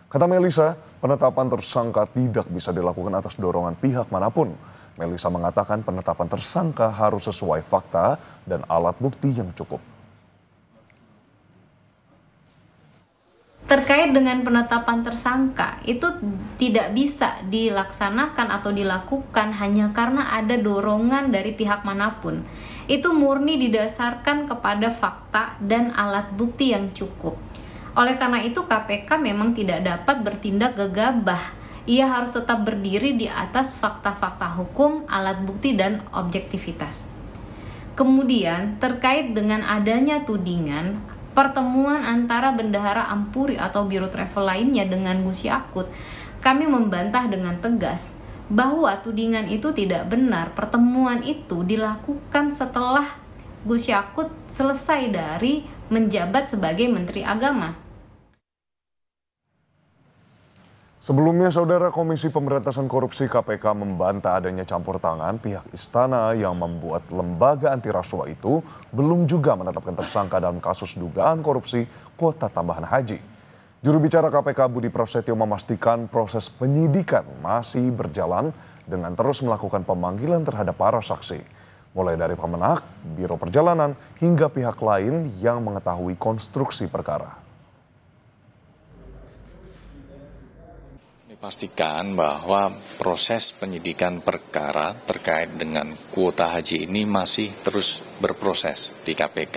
A: Kata Melissa, penetapan tersangka tidak bisa dilakukan atas dorongan pihak manapun. Melissa mengatakan penetapan tersangka harus sesuai fakta dan alat bukti yang cukup.
J: Terkait dengan penetapan tersangka, itu tidak bisa dilaksanakan atau dilakukan hanya karena ada dorongan dari pihak manapun. Itu murni didasarkan kepada fakta dan alat bukti yang cukup. Oleh karena itu KPK memang tidak dapat bertindak gegabah. Ia harus tetap berdiri di atas fakta-fakta hukum, alat bukti, dan objektivitas. Kemudian terkait dengan adanya tudingan pertemuan antara Bendahara Ampuri atau Biro Travel lainnya dengan Gus Yakut, kami membantah dengan tegas bahwa tudingan itu tidak benar. Pertemuan itu dilakukan setelah Gus Yakut selesai dari menjabat sebagai Menteri Agama.
A: Sebelumnya, Saudara, Komisi Pemberantasan Korupsi KPK membantah adanya campur tangan pihak istana yang membuat lembaga anti rasuah itu belum juga menetapkan tersangka dalam kasus dugaan korupsi kuota tambahan haji. Juru bicara KPK Budi Prasetyo memastikan proses penyidikan masih berjalan dengan terus melakukan pemanggilan terhadap para saksi, mulai dari Pamenak, Biro Perjalanan, hingga pihak lain yang mengetahui konstruksi perkara.
K: Pastikan bahwa proses penyidikan perkara terkait dengan kuota haji ini masih terus berproses di KPK.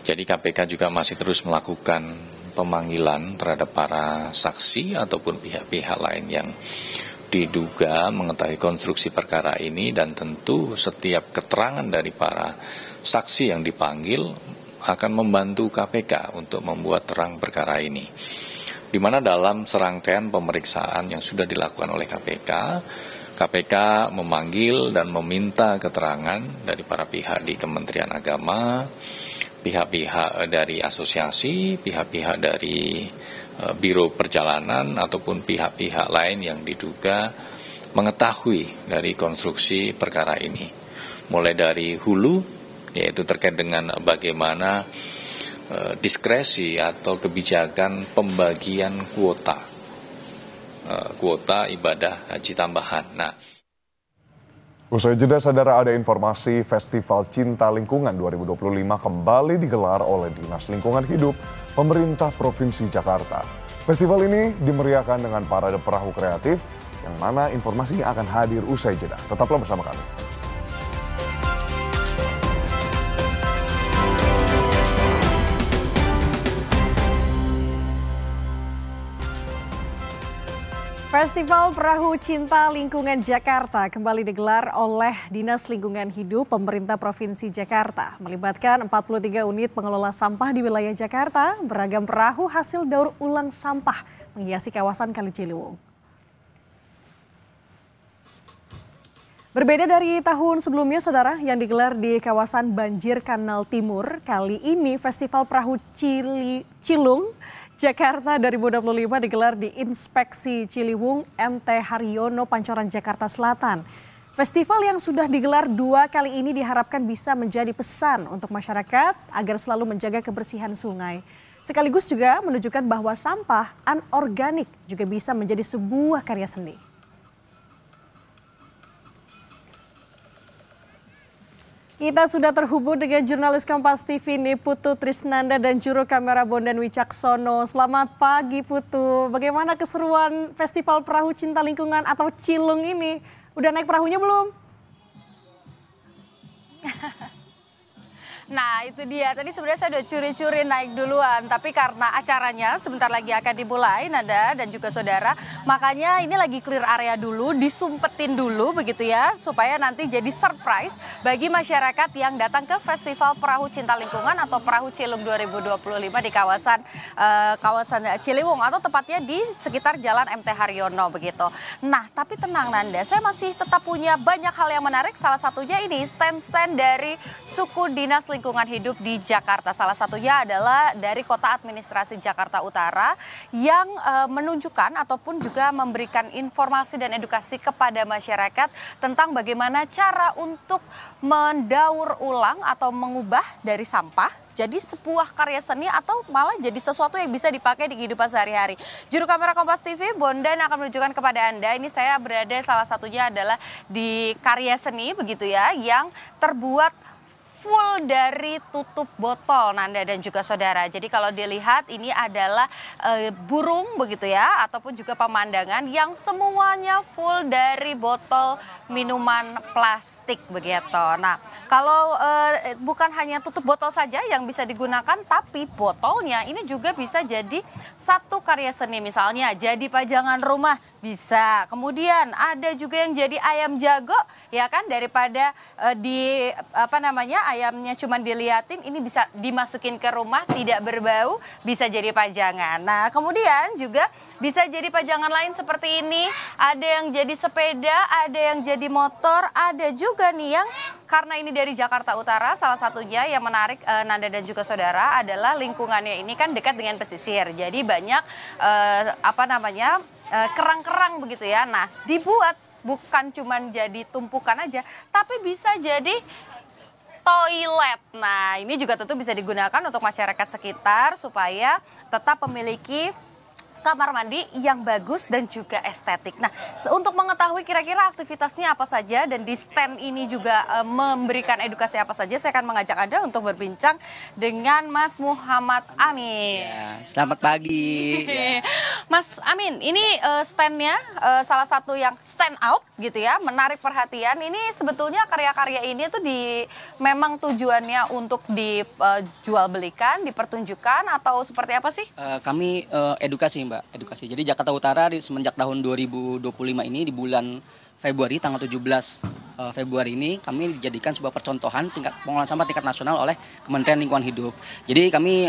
K: Jadi KPK juga masih terus melakukan pemanggilan terhadap para saksi ataupun pihak-pihak lain yang diduga mengetahui konstruksi perkara ini, dan tentu setiap keterangan dari para saksi yang dipanggil akan membantu KPK untuk membuat terang perkara ini. Di mana dalam serangkaian pemeriksaan yang sudah dilakukan oleh KPK, KPK memanggil dan meminta keterangan dari para pihak di Kementerian Agama, pihak-pihak dari asosiasi, pihak-pihak dari Biro Perjalanan, ataupun pihak-pihak lain yang diduga mengetahui dari konstruksi perkara ini. Mulai dari hulu, yaitu terkait dengan bagaimana diskresi atau kebijakan pembagian kuota ibadah haji tambahan. Nah,
A: usai jeda, Saudara, ada informasi Festival Cinta Lingkungan 2025 kembali digelar oleh Dinas Lingkungan Hidup Pemerintah Provinsi Jakarta. Festival ini dimeriahkan dengan parade perahu kreatif, yang mana informasinya akan hadir usai jeda. Tetaplah bersama kami.
B: Festival Perahu Cinta Lingkungan Jakarta kembali digelar oleh Dinas Lingkungan Hidup Pemerintah Provinsi Jakarta. Melibatkan 43 unit pengelola sampah di wilayah Jakarta, beragam perahu hasil daur ulang sampah menghiasi kawasan Kali Ciliwung. Berbeda dari tahun sebelumnya, Saudara, yang digelar di kawasan Banjir Kanal Timur, kali ini Festival Perahu Cilung Jakarta 2025 digelar di Inspeksi Ciliwung MT Haryono, Pancoran, Jakarta Selatan. Festival yang sudah digelar 2 kali ini diharapkan bisa menjadi pesan untuk masyarakat agar selalu menjaga kebersihan sungai. Sekaligus juga menunjukkan bahwa sampah anorganik juga bisa menjadi sebuah karya seni. Kita sudah terhubung dengan jurnalis Kompas TV ini Putu Trisnanda dan juru kamera Bondan Wicaksono. Selamat pagi Putu, bagaimana keseruan Festival Perahu Cinta Lingkungan atau Cilung ini? Udah naik perahunya belum?
L: Nah itu dia, tadi sebenarnya saya udah curi-curi naik duluan, tapi karena acaranya sebentar lagi akan dimulai Nanda dan juga saudara, makanya ini lagi clear area dulu, disumpetin dulu begitu ya, supaya nanti jadi surprise bagi masyarakat yang datang ke Festival Perahu Cinta Lingkungan atau Perahu Cilung 2025 di kawasan Ciliwung atau tepatnya di sekitar Jalan MT Haryono begitu. Nah tapi tenang Nanda, saya masih tetap punya banyak hal yang menarik, salah satunya ini stand-stand dari suku dinas lingkungan hidup di Jakarta. Salah satunya adalah dari Kota Administrasi Jakarta Utara yang menunjukkan ataupun juga memberikan informasi dan edukasi kepada masyarakat tentang bagaimana cara untuk mendaur ulang atau mengubah dari sampah jadi sebuah karya seni atau malah jadi sesuatu yang bisa dipakai di kehidupan sehari-hari. Juru kamera Kompas TV Bondan akan menunjukkan kepada Anda, ini saya berada salah satunya adalah di karya seni begitu ya, yang terbuat full dari tutup botol Nanda dan juga saudara. Jadi kalau dilihat ini adalah burung begitu ya, ataupun juga pemandangan yang semuanya full dari botol minuman plastik begitu. Nah kalau bukan hanya tutup botol saja yang bisa digunakan, tapi botolnya ini juga bisa jadi satu karya seni, misalnya jadi pajangan rumah bisa. Kemudian ada juga yang jadi ayam jago ya kan, daripada ayamnya cuma diliatin, ini bisa dimasukin ke rumah tidak berbau, bisa jadi pajangan. Nah kemudian juga bisa jadi pajangan lain seperti ini, ada yang jadi sepeda, ada yang jadi motor, ada juga nih yang karena ini dari Jakarta Utara, salah satunya yang menarik Nanda dan juga saudara adalah lingkungannya ini kan dekat dengan pesisir, jadi banyak kerang-kerang begitu ya. Nah dibuat bukan cuma jadi tumpukan aja, tapi bisa jadi toilet. Nah ini juga tentu bisa digunakan untuk masyarakat sekitar supaya tetap memiliki kamar mandi yang bagus dan juga estetik. Nah, untuk mengetahui kira-kira aktivitasnya apa saja dan di stand ini juga memberikan edukasi apa saja, saya akan mengajak Anda untuk berbincang dengan Mas Muhammad Amin.
M: Ya, selamat pagi.
L: Mas Amin, ini standnya salah satu yang stand out gitu ya, menarik perhatian. Ini sebetulnya karya-karya ini tuh memang tujuannya untuk dijual belikan, dipertunjukkan atau seperti apa sih?
M: Kami edukasi Mbak, edukasi. Jadi Jakarta Utara semenjak tahun 2025 ini di bulan Februari, tanggal 17 Februari ini kami dijadikan sebuah percontohan tingkat pengolahan sampah tingkat nasional oleh Kementerian Lingkungan Hidup. Jadi kami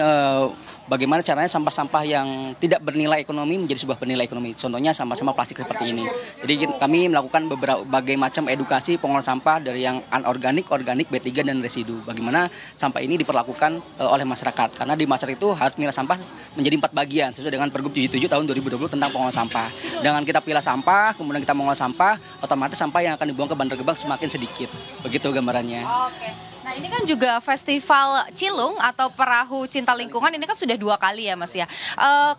M: bagaimana caranya sampah-sampah yang tidak bernilai ekonomi menjadi sebuah bernilai ekonomi. Contohnya sampah-sampah plastik seperti ini. Jadi kami melakukan berbagai macam edukasi pengolahan sampah dari yang anorganik, organik, B3 dan residu. Bagaimana sampah ini diperlakukan oleh masyarakat. Karena di masyarakat itu harus milah sampah menjadi 4 bagian sesuai dengan Pergub 77 tahun 2020 tentang pengolahan sampah. Dengan kita pilah sampah, kemudian kita mengolah sampah, otomatis sampah yang akan dibuang ke Bantar Gebang semakin sedikit. Begitu gambarannya.
L: Oke. Nah ini kan juga Festival Cilung atau Perahu Cinta Lingkungan ini kan sudah 2 kali ya Mas ya.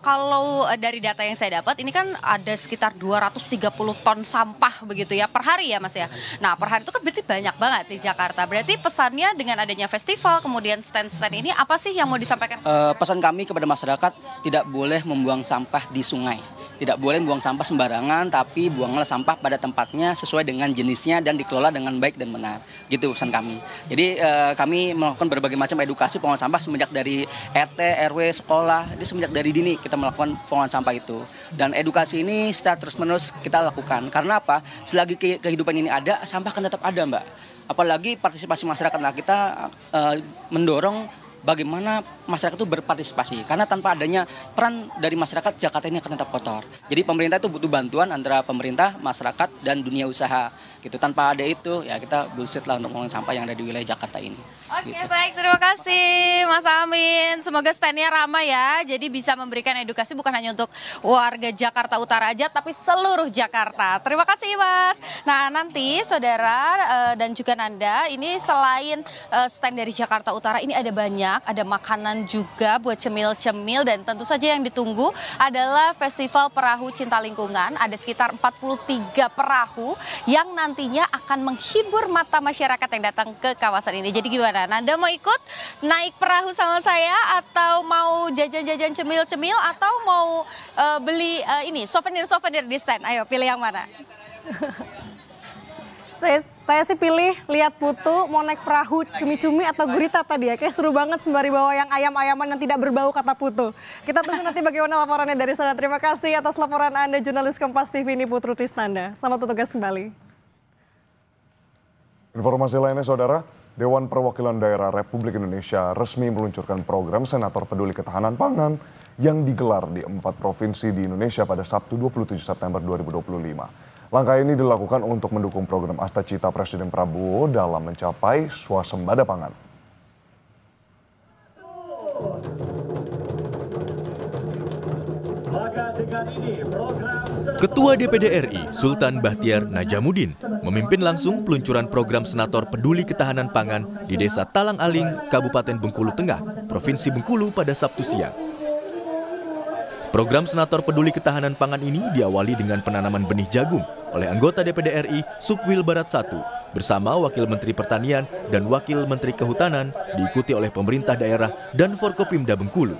L: Kalau dari data yang saya dapat ini kan ada sekitar 230 ton sampah begitu ya per hari ya Mas ya. Nah per hari itu kan berarti banyak banget di Jakarta. Berarti pesannya dengan adanya festival kemudian stand-stand ini apa sih yang mau disampaikan?
M: Pesan kami kepada masyarakat tidak boleh membuang sampah di sungai. Tidak boleh buang sampah sembarangan, tapi buanglah sampah pada tempatnya sesuai dengan jenisnya dan dikelola dengan baik dan benar. Gitu pesan kami. Jadi kami melakukan berbagai macam edukasi pengolahan sampah semenjak dari RT, RW, sekolah, semenjak dari dini kita melakukan pengolahan sampah itu. Dan edukasi ini secara terus-menerus kita lakukan. Karena apa? Selagi kehidupan ini ada, sampah akan tetap ada Mbak. Apalagi partisipasi masyarakat. Nah, kita mendorong bagaimana masyarakat itu berpartisipasi. Karena tanpa adanya peran dari masyarakat, Jakarta ini akan tetap kotor. Jadi pemerintah itu butuh bantuan antara pemerintah, masyarakat, dan dunia usaha. Gitu. Tanpa ada itu, ya kita bullshit lah untuk mengelola sampah yang ada di wilayah Jakarta ini.
L: Oke,
M: gitu.
L: baik, terima kasih Mas Amin. Semoga stand-nya ramai ya, jadi bisa memberikan edukasi bukan hanya untuk warga Jakarta Utara aja, tapi seluruh Jakarta. Terima kasih Mas. Nah nanti saudara dan juga Nanda, ini selain stand dari Jakarta Utara, ini ada banyak, ada makanan juga buat cemil-cemil, dan tentu saja yang ditunggu adalah Festival Perahu Cinta Lingkungan. Ada sekitar 43 perahu yang nantinya akan menghibur mata masyarakat yang datang ke kawasan ini. Jadi gimana? Nanda mau ikut naik perahu sama saya, atau mau jajan-jajan cemil-cemil, atau mau beli ini souvenir-souvenir di stand? Ayo pilih yang mana?
B: Saya sih pilih lihat Putu mau naik perahu cumi-cumi atau gurita tadi ya. Kayak seru banget sembari bawa yang ayam-ayaman yang tidak berbau kata Putu. Kita tunggu nanti bagaimana laporannya dari sana. Terima kasih atas laporan Anda, jurnalis Kompas TV ini Putru Trisnanda. Selamat bertugas kembali.
A: Informasi lainnya saudara, Dewan Perwakilan Daerah Republik Indonesia resmi meluncurkan program Senator Peduli Ketahanan Pangan yang digelar di 4 provinsi di Indonesia pada Sabtu 27 September 2025. Langkah ini dilakukan untuk mendukung program Astacita Presiden Prabowo dalam mencapai swasembada pangan.
N: Ketua DPD RI Sultan Bahtiar Najamuddin memimpin langsung peluncuran program Senator Peduli Ketahanan Pangan di Desa Talang Aling, Kabupaten Bengkulu Tengah, Provinsi Bengkulu pada Sabtu siang. Program Senator Peduli Ketahanan Pangan ini diawali dengan penanaman benih jagung oleh anggota DPD RI Subwil Barat 1 bersama Wakil Menteri Pertanian dan Wakil Menteri Kehutanan, diikuti oleh pemerintah daerah dan Forkopimda Bengkulu.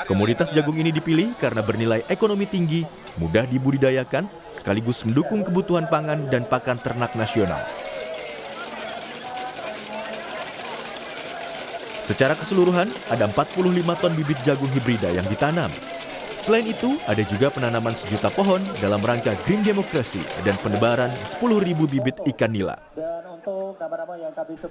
N: Komoditas jagung ini dipilih karena bernilai ekonomi tinggi, mudah dibudidayakan, sekaligus mendukung kebutuhan pangan dan pakan ternak nasional. Secara keseluruhan, ada 45 ton bibit jagung hibrida yang ditanam. Selain itu, ada juga penanaman 1 juta pohon dalam rangka Green Demokrasi dan penebaran 10.000 bibit ikan nila.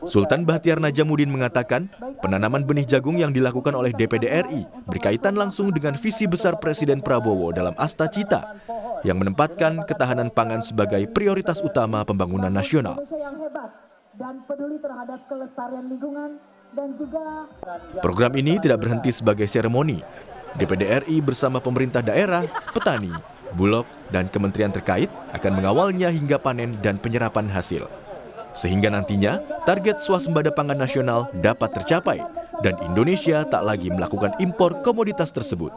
N: Sultan Bahtiar Najamuddin mengatakan, penanaman benih jagung yang dilakukan oleh DPD RI berkaitan langsung dengan visi besar Presiden Prabowo dalam Astacita, yang menempatkan ketahanan pangan sebagai prioritas utama pembangunan nasional. Program ini tidak berhenti sebagai seremoni. DPD RI bersama pemerintah daerah, petani, Bulog, dan kementerian terkait akan mengawalnya hingga panen dan penyerapan hasil. Sehingga nantinya target swasembada pangan nasional dapat tercapai dan Indonesia tak lagi melakukan impor komoditas tersebut.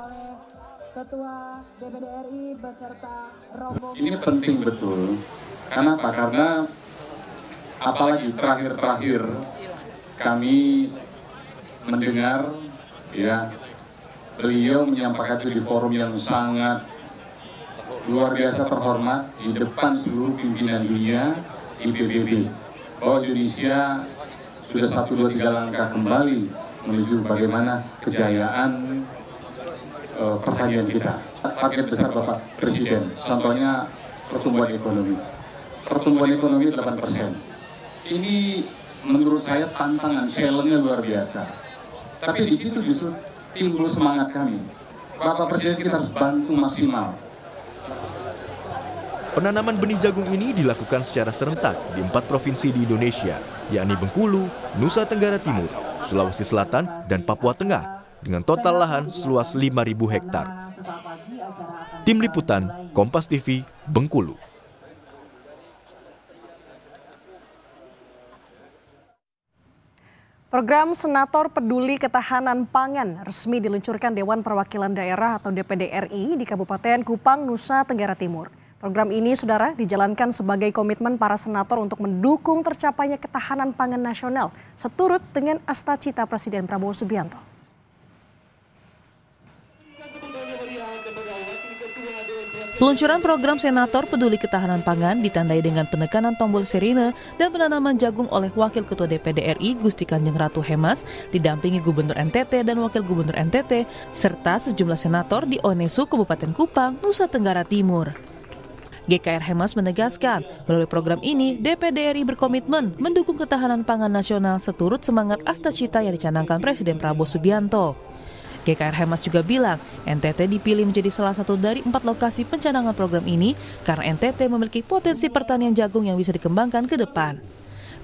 O: Ini penting betul. Kenapa? Karena apalagi terakhir-terakhir kami mendengar ya beliau menyampaikan itu di forum yang sangat luar biasa terhormat di depan seluruh pimpinan dunia di PBB, bahwa Indonesia sudah 1, 2, 3 langkah kembali menuju bagaimana kejayaan pertanian kita. Target besar Bapak Presiden, contohnya pertumbuhan ekonomi. Pertumbuhan ekonomi 8%. Ini menurut saya tantangan, challenge-nya luar biasa. Tapi di situ justru timbul semangat kami. Bapak Presiden, kita harus bantu maksimal.
N: Penanaman benih jagung ini dilakukan secara serentak di 4 provinsi di Indonesia, yakni Bengkulu, Nusa Tenggara Timur, Sulawesi Selatan, dan Papua Tengah, dengan total lahan seluas 5.000 hektar. Tim Liputan, Kompas TV, Bengkulu.
B: Program Senator Peduli Ketahanan Pangan resmi diluncurkan Dewan Perwakilan Daerah atau DPD RI di Kabupaten Kupang, Nusa Tenggara Timur. Program ini, saudara, dijalankan sebagai komitmen para senator untuk mendukung tercapainya ketahanan pangan nasional, seturut dengan Astacita Presiden Prabowo Subianto.
X: Peluncuran program Senator Peduli Ketahanan Pangan ditandai dengan penekanan tombol sirine dan penanaman jagung oleh Wakil Ketua DPD RI Gusti Kanjeng Ratu Hemas, didampingi Gubernur NTT dan Wakil Gubernur NTT, serta sejumlah senator di Onesu, Kabupaten Kupang, Nusa Tenggara Timur. GKR Hemas menegaskan, melalui program ini DPD RI berkomitmen mendukung ketahanan pangan nasional seturut semangat Astacita yang dicanangkan Presiden Prabowo Subianto. GKR Hemas juga bilang, NTT dipilih menjadi salah satu dari 4 lokasi pencanangan program ini karena NTT memiliki potensi pertanian jagung yang bisa dikembangkan ke depan.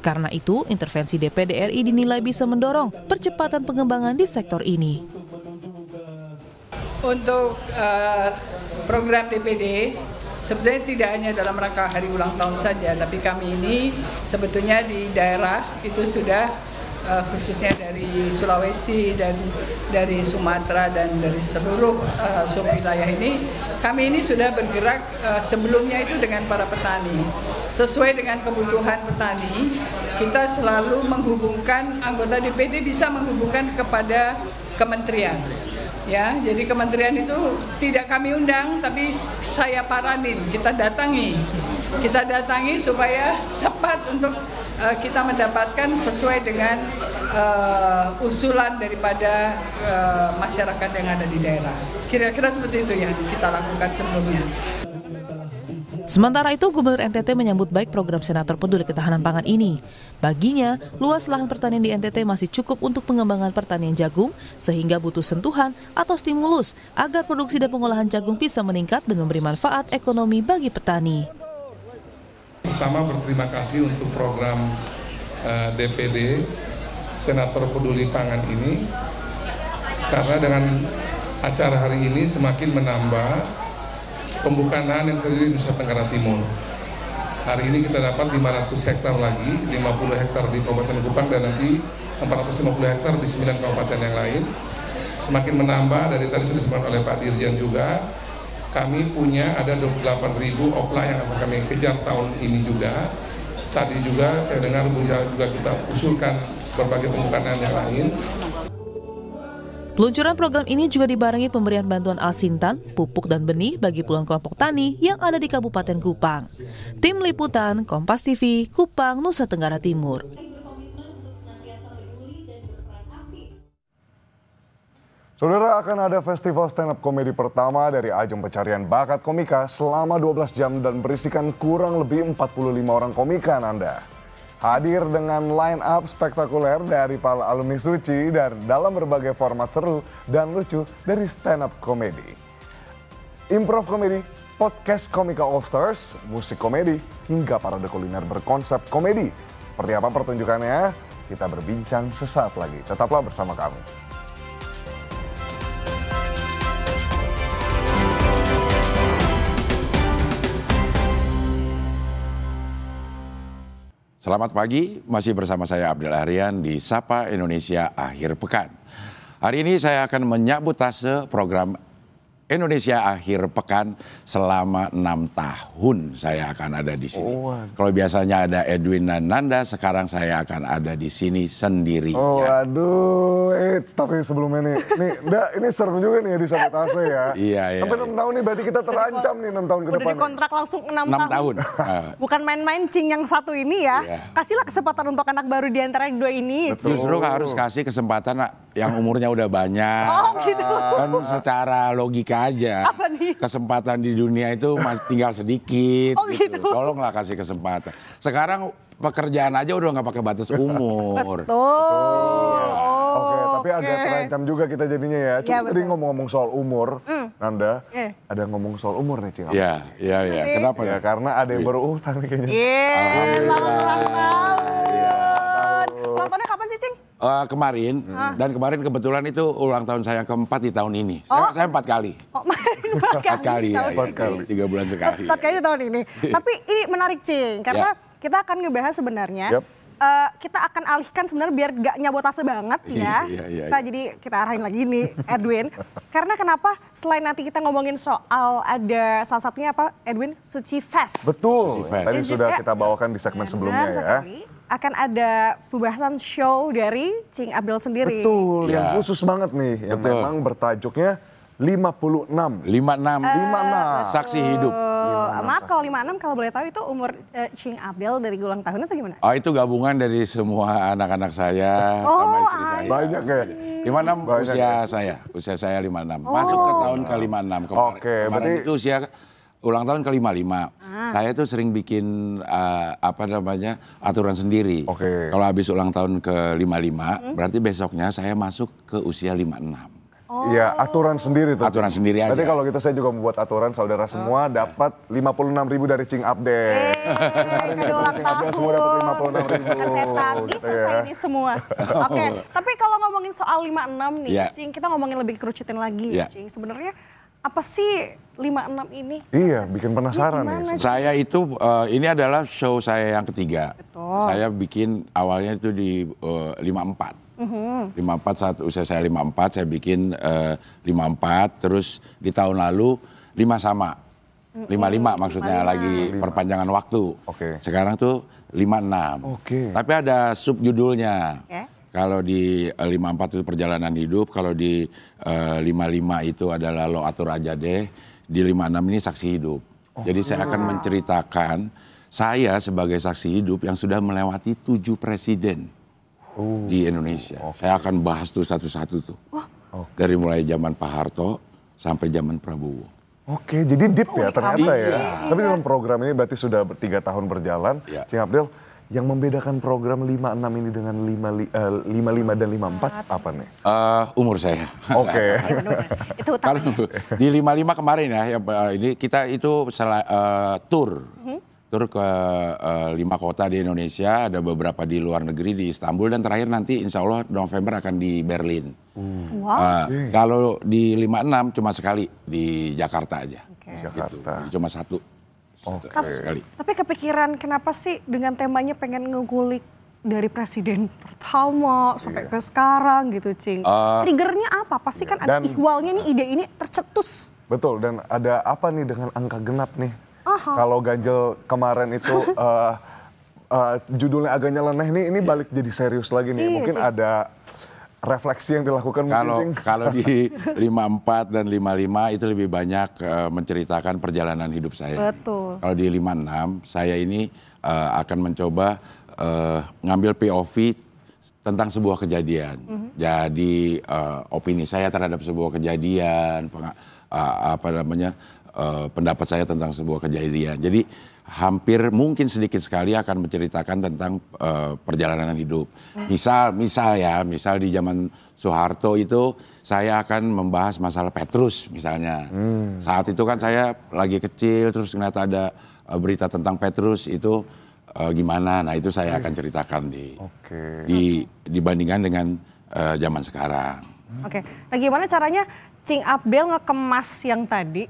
X: Karena itu, intervensi DPD RI dinilai bisa mendorong percepatan pengembangan di sektor ini.
E: Untuk program DPD, sebetulnya tidak hanya dalam rangka hari ulang tahun saja, tapi kami ini sebetulnya di daerah itu sudah khususnya dari Sulawesi dan dari Sumatera dan dari seluruh subwilayah ini, kami ini sudah bergerak sebelumnya itu dengan para petani. Sesuai dengan kebutuhan petani, kita selalu menghubungkan, anggota DPD bisa menghubungkan kepada kementerian. Ya, jadi kementerian itu tidak kami undang, tapi saya paranin, kita datangi supaya cepat untuk kita mendapatkan sesuai dengan usulan daripada masyarakat yang ada di daerah. Kira-kira seperti itu yang kita lakukan sebelumnya.
X: Sementara itu, Gubernur NTT menyambut baik program Senator Peduli Ketahanan Pangan ini. Baginya, luas lahan pertanian di NTT masih cukup untuk pengembangan pertanian jagung, sehingga butuh sentuhan atau stimulus agar produksi dan pengolahan jagung bisa meningkat dan memberi manfaat ekonomi bagi petani.
P: Pertama, berterima kasih untuk program DPD Senator Peduli Pangan ini, karena dengan acara hari ini semakin menambah pembukaan lahan yang terjadi di Nusa Tenggara Timur. Hari ini kita dapat 500 hektar lagi, 50 hektar di Kabupaten Kupang dan nanti 450 hektar di 9 kabupaten yang lain. Semakin menambah, dari tadi sudah disebutkan oleh Pak Dirjen juga, kami punya ada 28.000 opla yang akan kami kejar tahun ini juga. Tadi juga saya dengar juga kita usulkan berbagai pembukaan lahan yang lain.
X: Peluncuran program ini juga dibarengi pemberian bantuan alsintan, pupuk dan benih bagi puluhan kelompok tani yang ada di Kabupaten Kupang. Tim Liputan, Kompas TV, Kupang, Nusa Tenggara Timur.
A: Saudara, akan ada festival stand-up komedi pertama dari ajang pencarian bakat komika selama 12 jam dan berisikan kurang lebih 45 orang komika Anda. Hadir dengan line up spektakuler dari para alumni Suci dan dalam berbagai format seru dan lucu dari stand-up komedi. Improv komedi, podcast komika All Stars, musik komedi, hingga parade kuliner berkonsep komedi. Seperti apa pertunjukannya? Kita berbincang sesaat lagi. Tetaplah bersama kami.
Q: Selamat pagi, masih bersama saya Abdul Aryan di Sapa Indonesia Akhir Pekan. Hari ini saya akan menyambut tase program Indonesia Akhir Pekan selama 6 tahun saya akan ada di sini. Kalau biasanya ada Edwin dan Nanda, sekarang saya akan ada di sini sendirian.
A: Oh aduh, tapi sebelumnya ini serem juga nih ya di sabotase ya.
Q: Iya.
A: Sampai 6 tahun nih berarti kita terancam nih 6 tahun ke depan.
B: Udah dikontrak langsung 6 tahun.
A: Bukan
B: main-main Cing yang satu ini ya. Iya. Kasihlah kesempatan untuk anak baru di antara dua ini.
Q: Justru harus kasih kesempatan yang umurnya udah banyak.
B: Oh gitu.
Q: Kan secara logika aja.
B: Apa nih?
Q: Kesempatan di dunia itu masih tinggal sedikit.
B: Oh gitu.
Q: Tolonglah kasih kesempatan. Sekarang pekerjaan aja udah nggak pakai batas umur.
B: Betul.
A: Oke, tapi agak terancam juga kita jadinya ya. Cuma tadi ngomong-ngomong soal umur, Nanda, ada ngomong soal umur nih, Cing.
Q: Iya. Kenapa
A: ya? Karena ada yang baru utang nih kayaknya.
Q: Alhamdulillah.
B: Ulang tahunnya kapan sih, Cing?
Q: Kemarin, dan kemarin kebetulan itu ulang tahun saya yang keempat di tahun ini. Saya 4 kali. 4 kali ya, 3 bulan sekali.
B: 4 kali tahun ini. Tapi ini menarik, Cing, karena kita akan ngebahas sebenarnya. Kita akan alihkan sebenarnya biar gak nyabotase banget ya. Jadi kita arahin lagi nih Edwin. Karena kenapa selain nanti kita ngomongin soal ada salah satunya apa Edwin? Suci Fest.
A: Betul, tadi sudah kita bawakan di segmen sebelumnya ya.
B: Akan ada pembahasan show dari Cing Abdel sendiri.
A: Betul, yang khusus banget nih. Yang memang bertajuknya 56.
Q: 56. Saksi hidup.
B: Maaf kalau 56 kalau boleh tahu itu umur Cing Abdel dari ulang tahunnya atau gimana?
Q: Oh itu gabungan dari semua anak-anak saya sama istri saya.
A: Banyak ya?
Q: 56 usia saya 56. Masuk ke tahun ke-56 kemarin. Kemarin itu usia ulang tahun ke-55. Saya tuh sering bikin aturan sendiri. Kalau habis ulang tahun ke-55, berarti besoknya saya masuk ke usia 56.
A: Iya, aturan sendiri tuh.
Q: Aturan sendiri aja.
A: Berarti kalau gitu saya juga membuat aturan, saudara semua dapat 56.000 dari Cing Abdel. Hari ini
B: ulang
A: Cing Abdel semua dapat 56.000.
B: Kan saya tagih
A: gitu
B: selesai
A: ya.
B: ini semua. Oke, tapi kalau ngomongin soal 56 nih,
Q: Iya.
B: Cing, kita ngomongin lebih kerucutin lagi,
Q: Iya.
B: Cing. Sebenarnya apa sih 56 ini?
A: Iya, bikin penasaran
B: Gimana,
A: nih.
Q: Saya itu, ini adalah show saya yang ketiga.
B: Betul.
Q: Saya bikin awalnya itu di 54. 54 saat usia saya 54, saya bikin 54, terus di tahun lalu 5 sama. 55 maksudnya lagi perpanjangan waktu. Sekarang tuh 56. Tapi ada subjudulnya. Kalau di 54 itu perjalanan hidup, kalau di 55 itu adalah lo atur aja deh, di 56 ini saksi hidup. Jadi saya akan menceritakan saya sebagai saksi hidup yang sudah melewati 7 presiden di Indonesia. Saya akan bahas tuh satu-satu tuh. Dari mulai zaman Pak Harto sampai zaman Prabowo.
A: Oke, jadi deep ya ternyata ya.
Q: Iya.
A: Tapi dalam program ini berarti sudah 3 tahun berjalan. Cing Abdel, yang membedakan program 56 ini dengan 55 dan 54 apa nih?
Q: Umur saya.
A: Oke.
Q: Kalau di 55 kemarin ya, ini kita itu tour. Tur ke 5 kota di Indonesia, ada beberapa di luar negeri di Istanbul, dan terakhir nanti insya Allah November akan di Berlin. Kalau di 56 cuma sekali di Jakarta aja. Jakarta. Gitu. Cuma satu. Sekali.
B: Tapi kepikiran kenapa sih dengan temanya pengen ngulik dari presiden pertama sampai ke sekarang gitu, Cing? Triggernya apa? Pasti kan ada ihwalnya nih, ide ini tercetus.
A: Betul, dan ada apa nih dengan angka genap nih? Kalau ganjel kemarin itu judulnya agak nyeleneh, ini balik jadi serius lagi nih. Mungkin ada refleksi yang dilakukan
Q: kalau di 54 dan 55 itu lebih banyak menceritakan perjalanan hidup saya.
B: Betul.
Q: Kalau di 56 saya ini akan mencoba ngambil POV tentang sebuah kejadian. Jadi opini saya terhadap sebuah kejadian, pendapat saya tentang sebuah kejadian. Jadi hampir mungkin sedikit sekali akan menceritakan tentang perjalanan hidup. Misal di zaman Soeharto itu saya akan membahas masalah Petrus misalnya. Saat itu kan saya lagi kecil, terus ternyata ada berita tentang Petrus itu gimana. Nah itu saya akan ceritakan dibandingkan dengan zaman sekarang.
B: Oke, nah gimana caranya Cing Abdel ngekemas yang tadi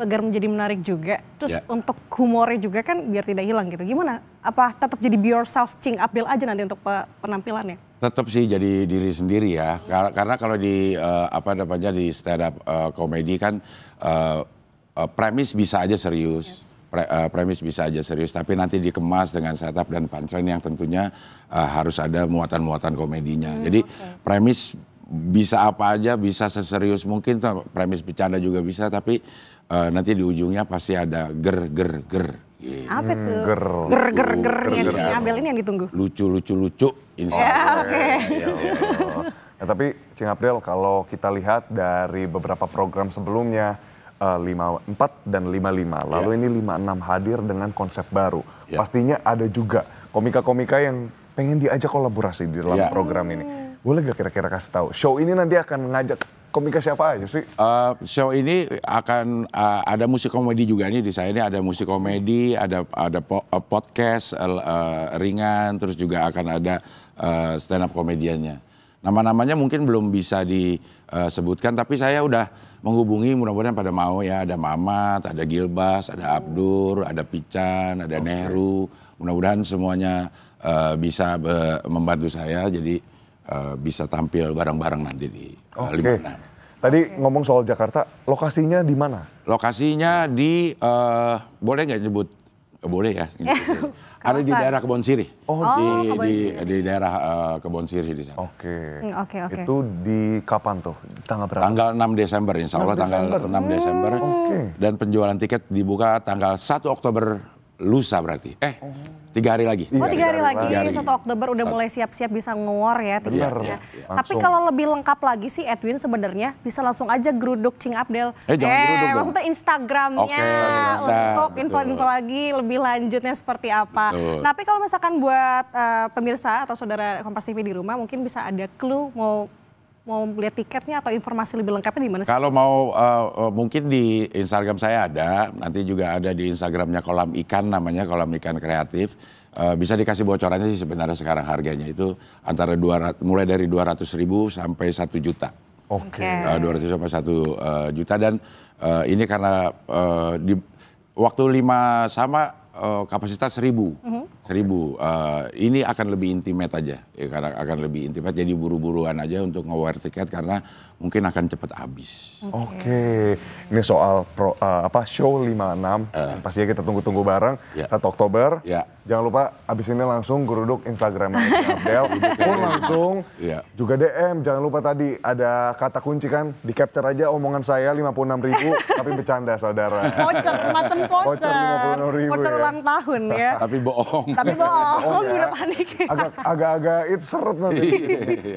B: agar menjadi menarik juga. Terus untuk humornya juga kan biar tidak hilang gitu. Gimana? Apa tetap jadi be yourself Cing Abdel aja nanti untuk penampilannya?
Q: Tetap sih jadi diri sendiri ya. Karena kalau di di stand up komedi kan premis bisa aja serius. Premis bisa aja serius, tapi nanti dikemas dengan setup dan punchline yang tentunya harus ada muatan-muatan komedinya. Jadi premis bisa apa aja, bisa seserius mungkin, premis bercanda juga bisa, tapi nanti di ujungnya pasti ada ger.
B: Apa tuh? Ger-ger-gernya si Abdel ini yang ditunggu.
Q: Lucu, insya Allah.
A: Nah, tapi Cing Abdel, kalau kita lihat dari beberapa program sebelumnya, 54 dan 55, lalu ini 56 hadir dengan konsep baru. Pastinya ada juga komika-komika yang pengen diajak kolaborasi di dalam program ini. Boleh gak kira-kira kasih tahu? Show ini nanti akan ngajak komika siapa aja sih?
Q: Show ini akan ada musik komedi juga nih, di saya ini ada musik komedi, ada podcast ringan, terus juga akan ada stand up komediannya. Nama-namanya mungkin belum bisa disebutkan, tapi saya udah menghubungi, mudah-mudahan pada mau ya. Ada Mamat, ada Gilbas, ada Abdur, ada Pican, ada Nehru. Mudah-mudahan semuanya bisa membantu saya, jadi bisa tampil bareng-bareng nanti di 56.
A: Tadi ngomong soal Jakarta, lokasinya di mana?
Q: Lokasinya di, boleh nggak nyebut? Boleh ya. Ada di daerah Kebon Sirih. Di daerah Kebon Sirih di sana.
A: Oke.
B: Oke.
A: Itu di kapan tuh? Tanggal berapa?
Q: Tanggal 6 Desember, insya Allah tanggal 6 Desember. Dan penjualan tiket dibuka tanggal 1 Oktober lusa berarti. 3 hari lagi.
B: 3 hari lagi. 1 Oktober udah mulai siap-siap bisa ngewar ya tiketnya. Tapi kalau lebih lengkap lagi sih Edwin sebenarnya bisa langsung aja geruduk Cing Abdel.
Q: Jangan geruduk dong.
B: Maksudnya Instagramnya untuk info-info lagi lebih lanjutnya seperti apa. Tapi kalau misalkan buat pemirsa atau saudara Kompas TV di rumah mungkin bisa ada clue mau mau lihat tiketnya atau informasi lebih lengkapnya di mana sih?
Q: Kalau mau mungkin di Instagram saya ada, nanti juga ada di Instagramnya Kolam Ikan, namanya Kolam Ikan Kreatif. Bisa dikasih bocorannya sih sebenarnya sekarang harganya itu antara mulai dari 200.000 sampai 1 juta.
A: Oke.
Q: 200 sampai 1 juta dan ini karena di waktu 5 sama kapasitas 1.000. 1.000. Ini akan lebih intimate aja, ya, karena akan lebih intimate. Jadi buru-buruan aja untuk nge-war tiket karena mungkin akan cepat habis.
A: Oke. Ini soal show 56. Pastinya kita tunggu-tunggu bareng 1 Oktober. Jangan lupa abis ini langsung geruduk Instagramnya Abdel. Pun langsung juga DM. Jangan lupa tadi ada kata kunci kan, di capture aja omongan saya 56.000 tapi bercanda saudara.
B: Voucher, macam voucher.
A: 56.000
B: voucher ulang tahun ya.
Q: Tapi bohong.
B: Tapi bohong,
A: ya.
B: udah panik.
A: Agak-agak itu seret nanti.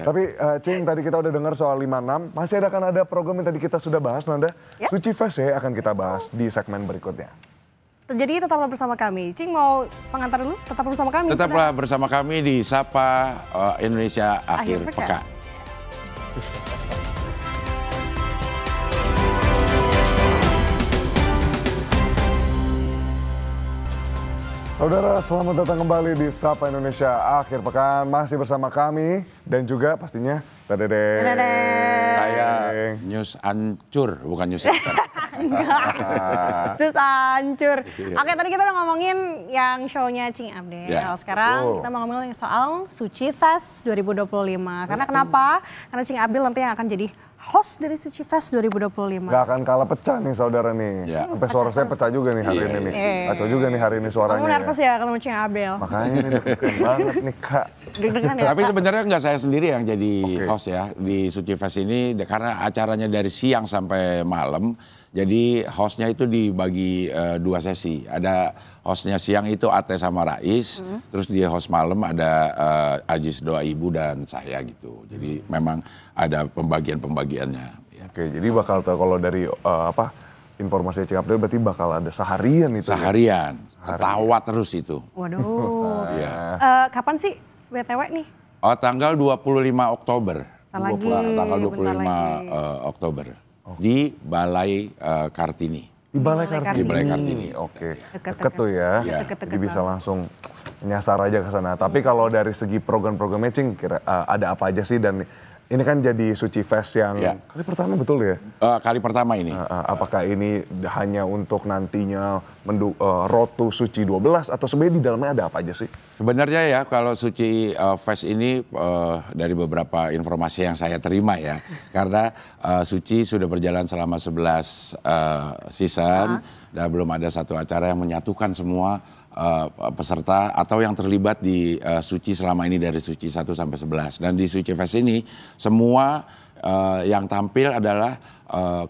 A: Tapi Cing, tadi kita udah dengar soal 56. Masih akan ada program yang tadi kita sudah bahas, Nanda.
B: Yes.
A: Suci Fest ya akan kita bahas di segmen berikutnya.
B: Jadi tetaplah bersama kami. Cing mau pengantar dulu? Tetaplah bersama kami.
Q: Tetaplah bersama kami di Sapa Indonesia Akhir Pekan.
A: Saudara, selamat datang kembali di Sapa Indonesia Akhir Pekan. Masih bersama kami dan juga pastinya Tadede.
Q: Saya News Ancur, bukan News Center.
B: Terus hancur. Oke, tadi kita udah ngomongin yang show-nya Cing Abdel. Sekarang kita mau ngomongin soal Suci Fest 2025. Karena kenapa? Karena Cing Abdel nanti yang akan jadi host dari Suci Fest 2025.
A: Gak akan kalah pecah nih saudara nih. Sampai suara saya pecah juga nih hari ini nih. Kacau juga nih hari ini suaranya.
B: Kamu nervous ya ketemu Cing Abdel?
A: Makanya ini deg-degan banget nih Kak.
B: Deg-degan ya?
Q: Tapi sebenarnya nggak saya sendiri yang jadi host ya di Suci Fest ini karena acaranya dari siang sampai malam. Jadi hostnya itu dibagi 2 sesi. Ada hostnya siang itu Ate sama Rais, terus di host malam ada Ajis Doa Ibu dan saya gitu. Jadi memang ada pembagian-pembagiannya. Ya.
A: Oke, jadi bakal kalau dari informasi Cing Abdel berarti bakal ada seharian itu.
Q: Seharian. Ketawa terus itu.
B: Waduh. Kapan sih BTW nih?
Q: Tanggal 25 Oktober.
B: Lagi.
Q: Tanggal 25 Oktober. Di Balai Kartini.
A: Di Balai Kartini.
Q: Di Balai Kartini.
A: Oke. Deket tuh ya.
B: Deket
A: Jadi bisa langsung nyasar aja ke sana. Tapi kalau dari segi program-programnya Cing, ada apa aja sih? Dan ini kan jadi Suci Fest yang kali pertama betul ya?
Q: Kali pertama ini.
A: Apakah ini hanya untuk nantinya Road to Suci 12 atau sebenarnya di dalamnya ada apa aja sih?
Q: Sebenarnya ya kalau Suci Fest ini dari beberapa informasi yang saya terima ya. Karena Suci sudah berjalan selama 11 season dan belum ada satu acara yang menyatukan semua peserta atau yang terlibat di Suci selama ini dari Suci 1 sampai 11. Dan di Suci Fest ini semua yang tampil adalah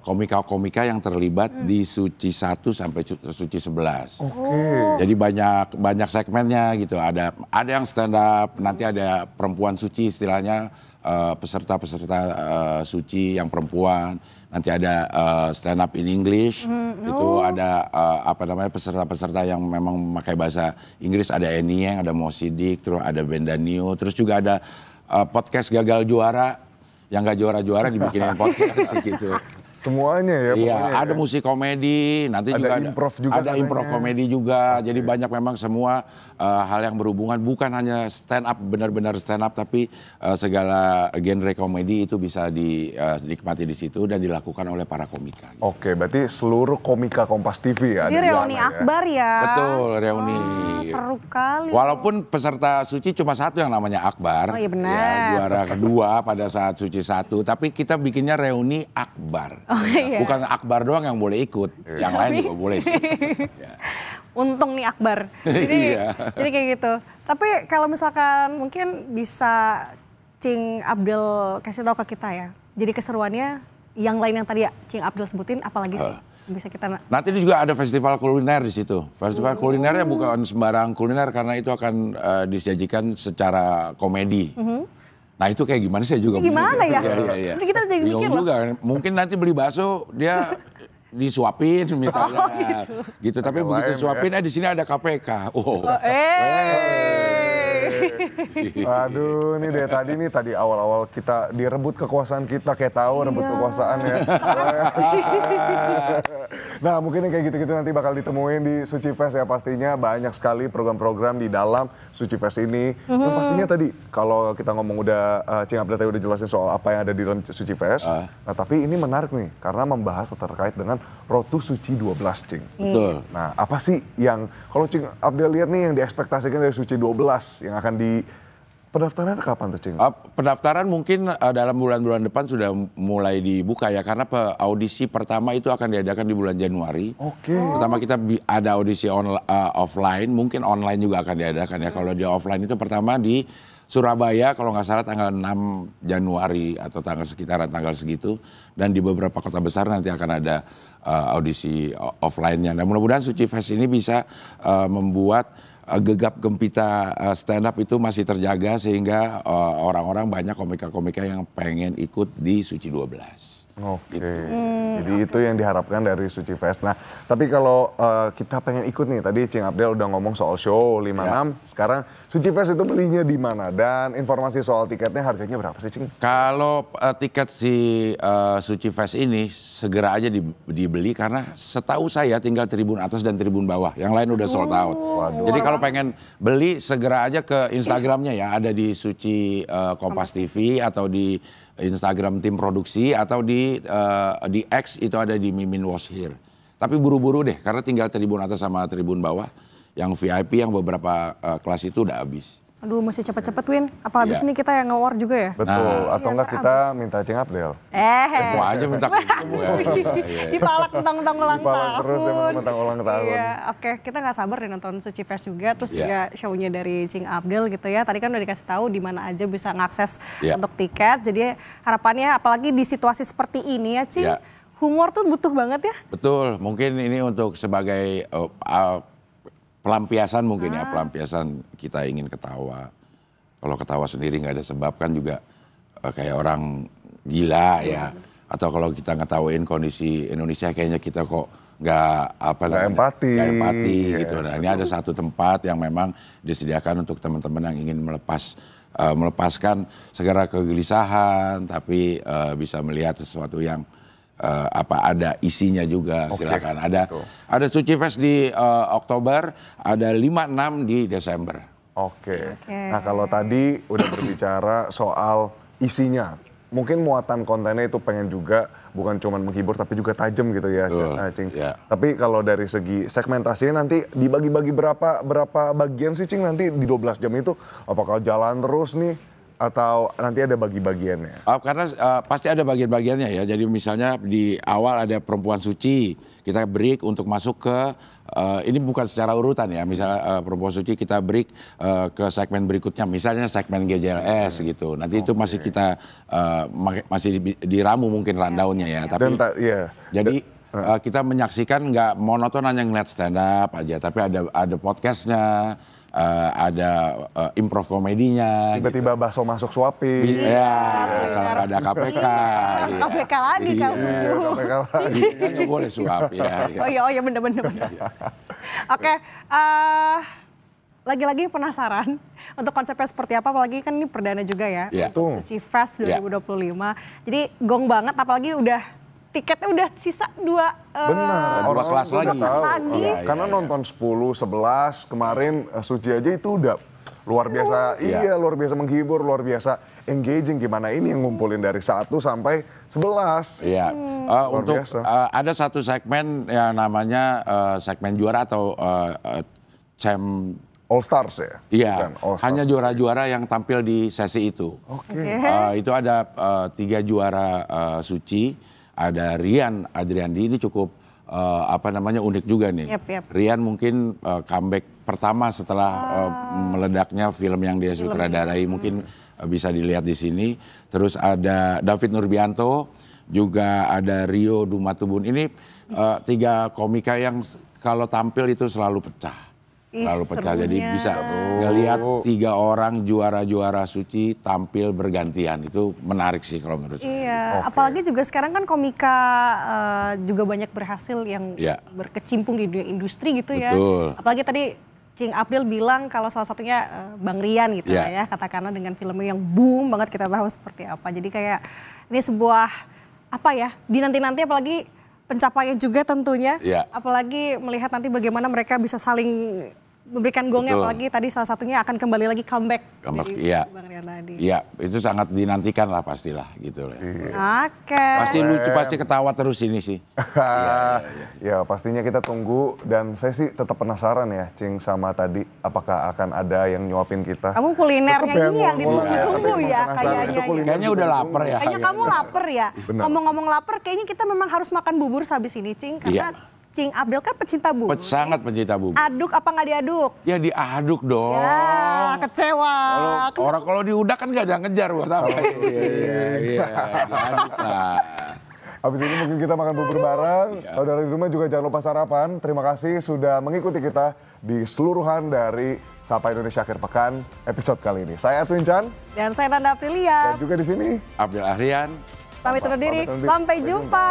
Q: komika-komika yang terlibat di Suci 1 sampai Suci 11. Jadi banyak segmennya gitu. Ada yang stand up, nanti ada perempuan suci istilahnya, peserta-peserta suci yang perempuan. Nanti ada stand up in English, itu ada peserta-peserta yang memang memakai bahasa Inggris, ada Enieng, ada Mo Sidik, terus ada Bendanio, terus juga ada podcast gagal juara, yang gak juara-juara dibikinin podcast gitu.
A: Semuanya ya pokoknya.
Q: Iya, ada musik komedi, nanti
A: ada
Q: juga ada improv komedi juga. Jadi banyak memang semua hal yang berhubungan, bukan hanya stand up, benar-benar stand up, tapi segala genre komedi itu bisa dinikmati di situ dan dilakukan oleh para komika. Gitu.
A: Oke, berarti seluruh komika Kompas TV ya.
B: Jadi reuni akbar ya.
Q: Betul, reuni.
B: Seru kali.
Q: Walaupun peserta Suci cuma 1 yang namanya Akbar.
B: Oh iya benar.
Q: Ya, juara kedua pada saat Suci 1, tapi kita bikinnya reuni akbar.
B: Iya.
Q: Bukan Akbar doang yang boleh ikut, yang lain juga boleh sih.
B: Untung nih Akbar. Jadi kayak gitu. Tapi kalau misalkan mungkin bisa Cing Abdel kasih tahu ke kita ya. Jadi keseruannya yang lain yang tadi ya Cing Abdel sebutin, apalagi sih bisa kita.
Q: Nanti juga ada festival kuliner di situ. Festival kulinernya bukan sembarang kuliner karena itu akan disajikan secara komedi. Nah itu kayak gimana sih juga
B: gimana ya?
Q: Iya.
B: Kita jadi mikir
Q: juga. Mungkin nanti beli bakso dia disuapin misalnya gitu. Tapi begitu suapin di sini ada KPK.
A: Aduh, ini dari tadi awal-awal kita direbut kekuasaan kita, kayak tahu rebut kekuasaan ya. Nah, mungkin yang kayak gitu-gitu nanti bakal ditemuin di Suci Fest ya, pastinya banyak sekali program-program di dalam Suci Fest ini. Dan pastinya tadi kalau kita ngomong udah Cing Abdel tadi udah jelasin soal apa yang ada di dalam Suci Fest. Nah, tapi ini menarik nih karena membahas terkait dengan Road to Suci 12, Cing.
Q: Betul.
A: Nah, apa sih yang kalau Cing Abdel lihat nih yang diekspektasikan dari Suci 12 yang akan di pendaftaran kapan tuh, Cing?
Q: Pendaftaran mungkin dalam bulan-bulan depan sudah mulai dibuka ya, karena audisi pertama itu akan diadakan di bulan Januari.
A: Oke.
Q: Pertama kita ada audisi offline, mungkin online juga akan diadakan ya. Kalau di offline itu pertama di Surabaya kalau nggak salah tanggal 6 Januari atau sekitaran tanggal segitu. Dan di beberapa kota besar nanti akan ada audisi offline-nya. Nah, mudah-mudahan Suci Fest ini bisa membuat gegap gempita stand up itu masih terjaga sehingga orang-orang banyak komika-komika yang pengen ikut di Suci 12.
A: Oke, jadi itu yang diharapkan dari Suci Fest. Nah, tapi kalau kita pengen ikut nih, tadi Cing Abdel udah ngomong soal show 56, sekarang Suci Fest itu belinya di mana? Dan informasi soal tiketnya harganya berapa sih, Cing?
Q: Kalau tiket si Suci Fest ini segera aja dibeli karena setahu saya tinggal tribun atas dan tribun bawah, yang lain udah sold out. Jadi kalau pengen beli segera aja ke Instagramnya ya, ada di Suci Kompas TV atau di Instagram tim produksi atau di X itu ada di Mimin Was Here. Tapi buru-buru deh karena tinggal tribun atas sama tribun bawah. Yang VIP yang beberapa kelas itu udah habis.
B: Aduh, mesti cepet-cepet, Win. Apa habis ini kita yang nge-war juga ya?
A: Betul, atau enggak kita minta Cing Abdel.
Q: Mau aja minta ke
B: Dipalak tentang ulang tahun.
A: Dipalak terus ya tentang ulang tahun.
B: Iya, oke. Kita nggak sabar deh nonton Suci Fest juga. Terus juga show-nya dari Cing Abdel gitu ya. Tadi kan udah dikasih tahu di mana aja bisa ngakses untuk tiket. Jadi harapannya apalagi di situasi seperti ini ya, Cing. Humor tuh butuh banget ya.
Q: Betul, mungkin ini untuk sebagai pelampiasan mungkin ya, pelampiasan kita ingin ketawa. Kalau ketawa sendiri nggak ada sebab kan juga kayak orang gila ya. Atau kalau kita ngetawain kondisi Indonesia kayaknya kita kok nggak
A: empati
Q: gitu. Nah, ini ada satu tempat yang memang disediakan untuk teman-teman yang ingin melepaskan segala kegelisahan, tapi bisa melihat sesuatu yang ada isinya juga. Silakan. Ada Suci Fest di Oktober, ada 5-6 di Desember.
A: Oke. Nah, kalau tadi udah berbicara soal isinya, mungkin muatan kontennya itu pengen juga bukan cuma menghibur tapi juga tajam gitu ya, Cing. Tapi kalau dari segi segmentasinya nanti dibagi-bagi berapa bagian sih, Cing, nanti di 12 jam itu? Apakah jalan terus nih? Atau nanti ada bagi-bagiannya?
Q: Karena pasti ada bagian-bagiannya ya. Jadi misalnya di awal ada perempuan suci, kita break untuk masuk ke, ini bukan secara urutan ya. Misalnya perempuan suci kita break ke segmen berikutnya, misalnya segmen GJLS gitu. Nanti itu masih kita, masih diramu mungkin rundown-nya ya. Tapi jadi kita menyaksikan nggak monoton hanya ngeliat stand up aja, tapi ada podcastnya. Ada improv komedinya.
A: Tiba-tiba bakso masuk suapin.
Q: Sampai ada KPK.
B: KPK lagi kan.
A: KPK lagi.
Q: Kan nggak boleh suap ya.
B: Oh iya bener. Oke, lagi-lagi penasaran untuk konsepnya seperti apa, apalagi kan ini perdana juga ya. Suci Fest 2025. Jadi gong banget, apalagi tiketnya udah sisa dua
Q: kelas lagi.
A: Karena nonton 10, 11 kemarin Suci aja itu udah luar biasa. Luar biasa menghibur, luar biasa engaging. Gimana ini yang ngumpulin dari 1 sampai 11.
Q: Untuk ada satu segmen yang namanya segmen juara atau
A: All Stars ya?
Q: Iya, hanya juara-juara yang tampil di sesi itu. Itu ada 3 juara Suci. Ada Rian Adriandi, ini cukup unik juga nih. Rian mungkin comeback pertama setelah meledaknya film yang dia sutradarai, mungkin bisa dilihat di sini. Terus ada David Nurbianto, juga ada Rio Dumatubun. Ini 3 komika yang kalau tampil itu selalu pecah. Jadi bisa ngelihat 3 orang juara-juara Suci tampil bergantian. Itu menarik sih kalau menurut saya.
B: Iya, apalagi juga sekarang kan komika juga banyak berhasil yang berkecimpung di dunia industri gitu ya. Apalagi tadi Cing April bilang kalau salah satunya Bang Rian gitu ya, katakanlah dengan filmnya yang boom banget, kita tahu seperti apa. Jadi kayak ini sebuah apa ya, dinanti-nanti apalagi pencapaian juga tentunya. Apalagi melihat nanti bagaimana mereka bisa saling memberikan gongnya, apalagi tadi salah satunya akan kembali lagi comeback dari Bang Rian tadi.
Q: Iya, itu sangat dinantikan lah pastilah gitu.
B: Oke.
Q: Pasti lucu, pasti ketawa terus ini sih.
A: Ya pastinya kita tunggu, dan saya sih tetap penasaran ya Cing sama tadi apakah akan ada yang nyuapin kita.
B: Kamu kulinernya ini yang ditunggu-tunggu ya kayaknya.
Q: Kayaknya udah lapar ya.
B: Kayaknya kamu lapar ya. Ngomong-ngomong lapar, kayaknya kita memang harus makan bubur sehabis ini, Cing, karena Cing April kan pecinta bubur.
Q: Sangat pecinta bubur.
B: Aduk apa nggak diaduk?
Q: Ya diaduk dong.
B: Ya, kecewa.
Q: Kalau diudak kan nggak ada ngejar buat apa. Iya, diaduk lah.
A: Habis ini mungkin kita makan bubur bareng. Saudara di rumah juga jangan lupa sarapan. Terima kasih sudah mengikuti kita di seluruhan dari Sapa Indonesia Akhir Pekan episode kali ini. Saya Edwin Chan.
B: Dan saya Nanda Aprilia.
A: Dan juga di sini
Q: Abdul Ahrian.
B: Pamit undur diri. Sampai jumpa.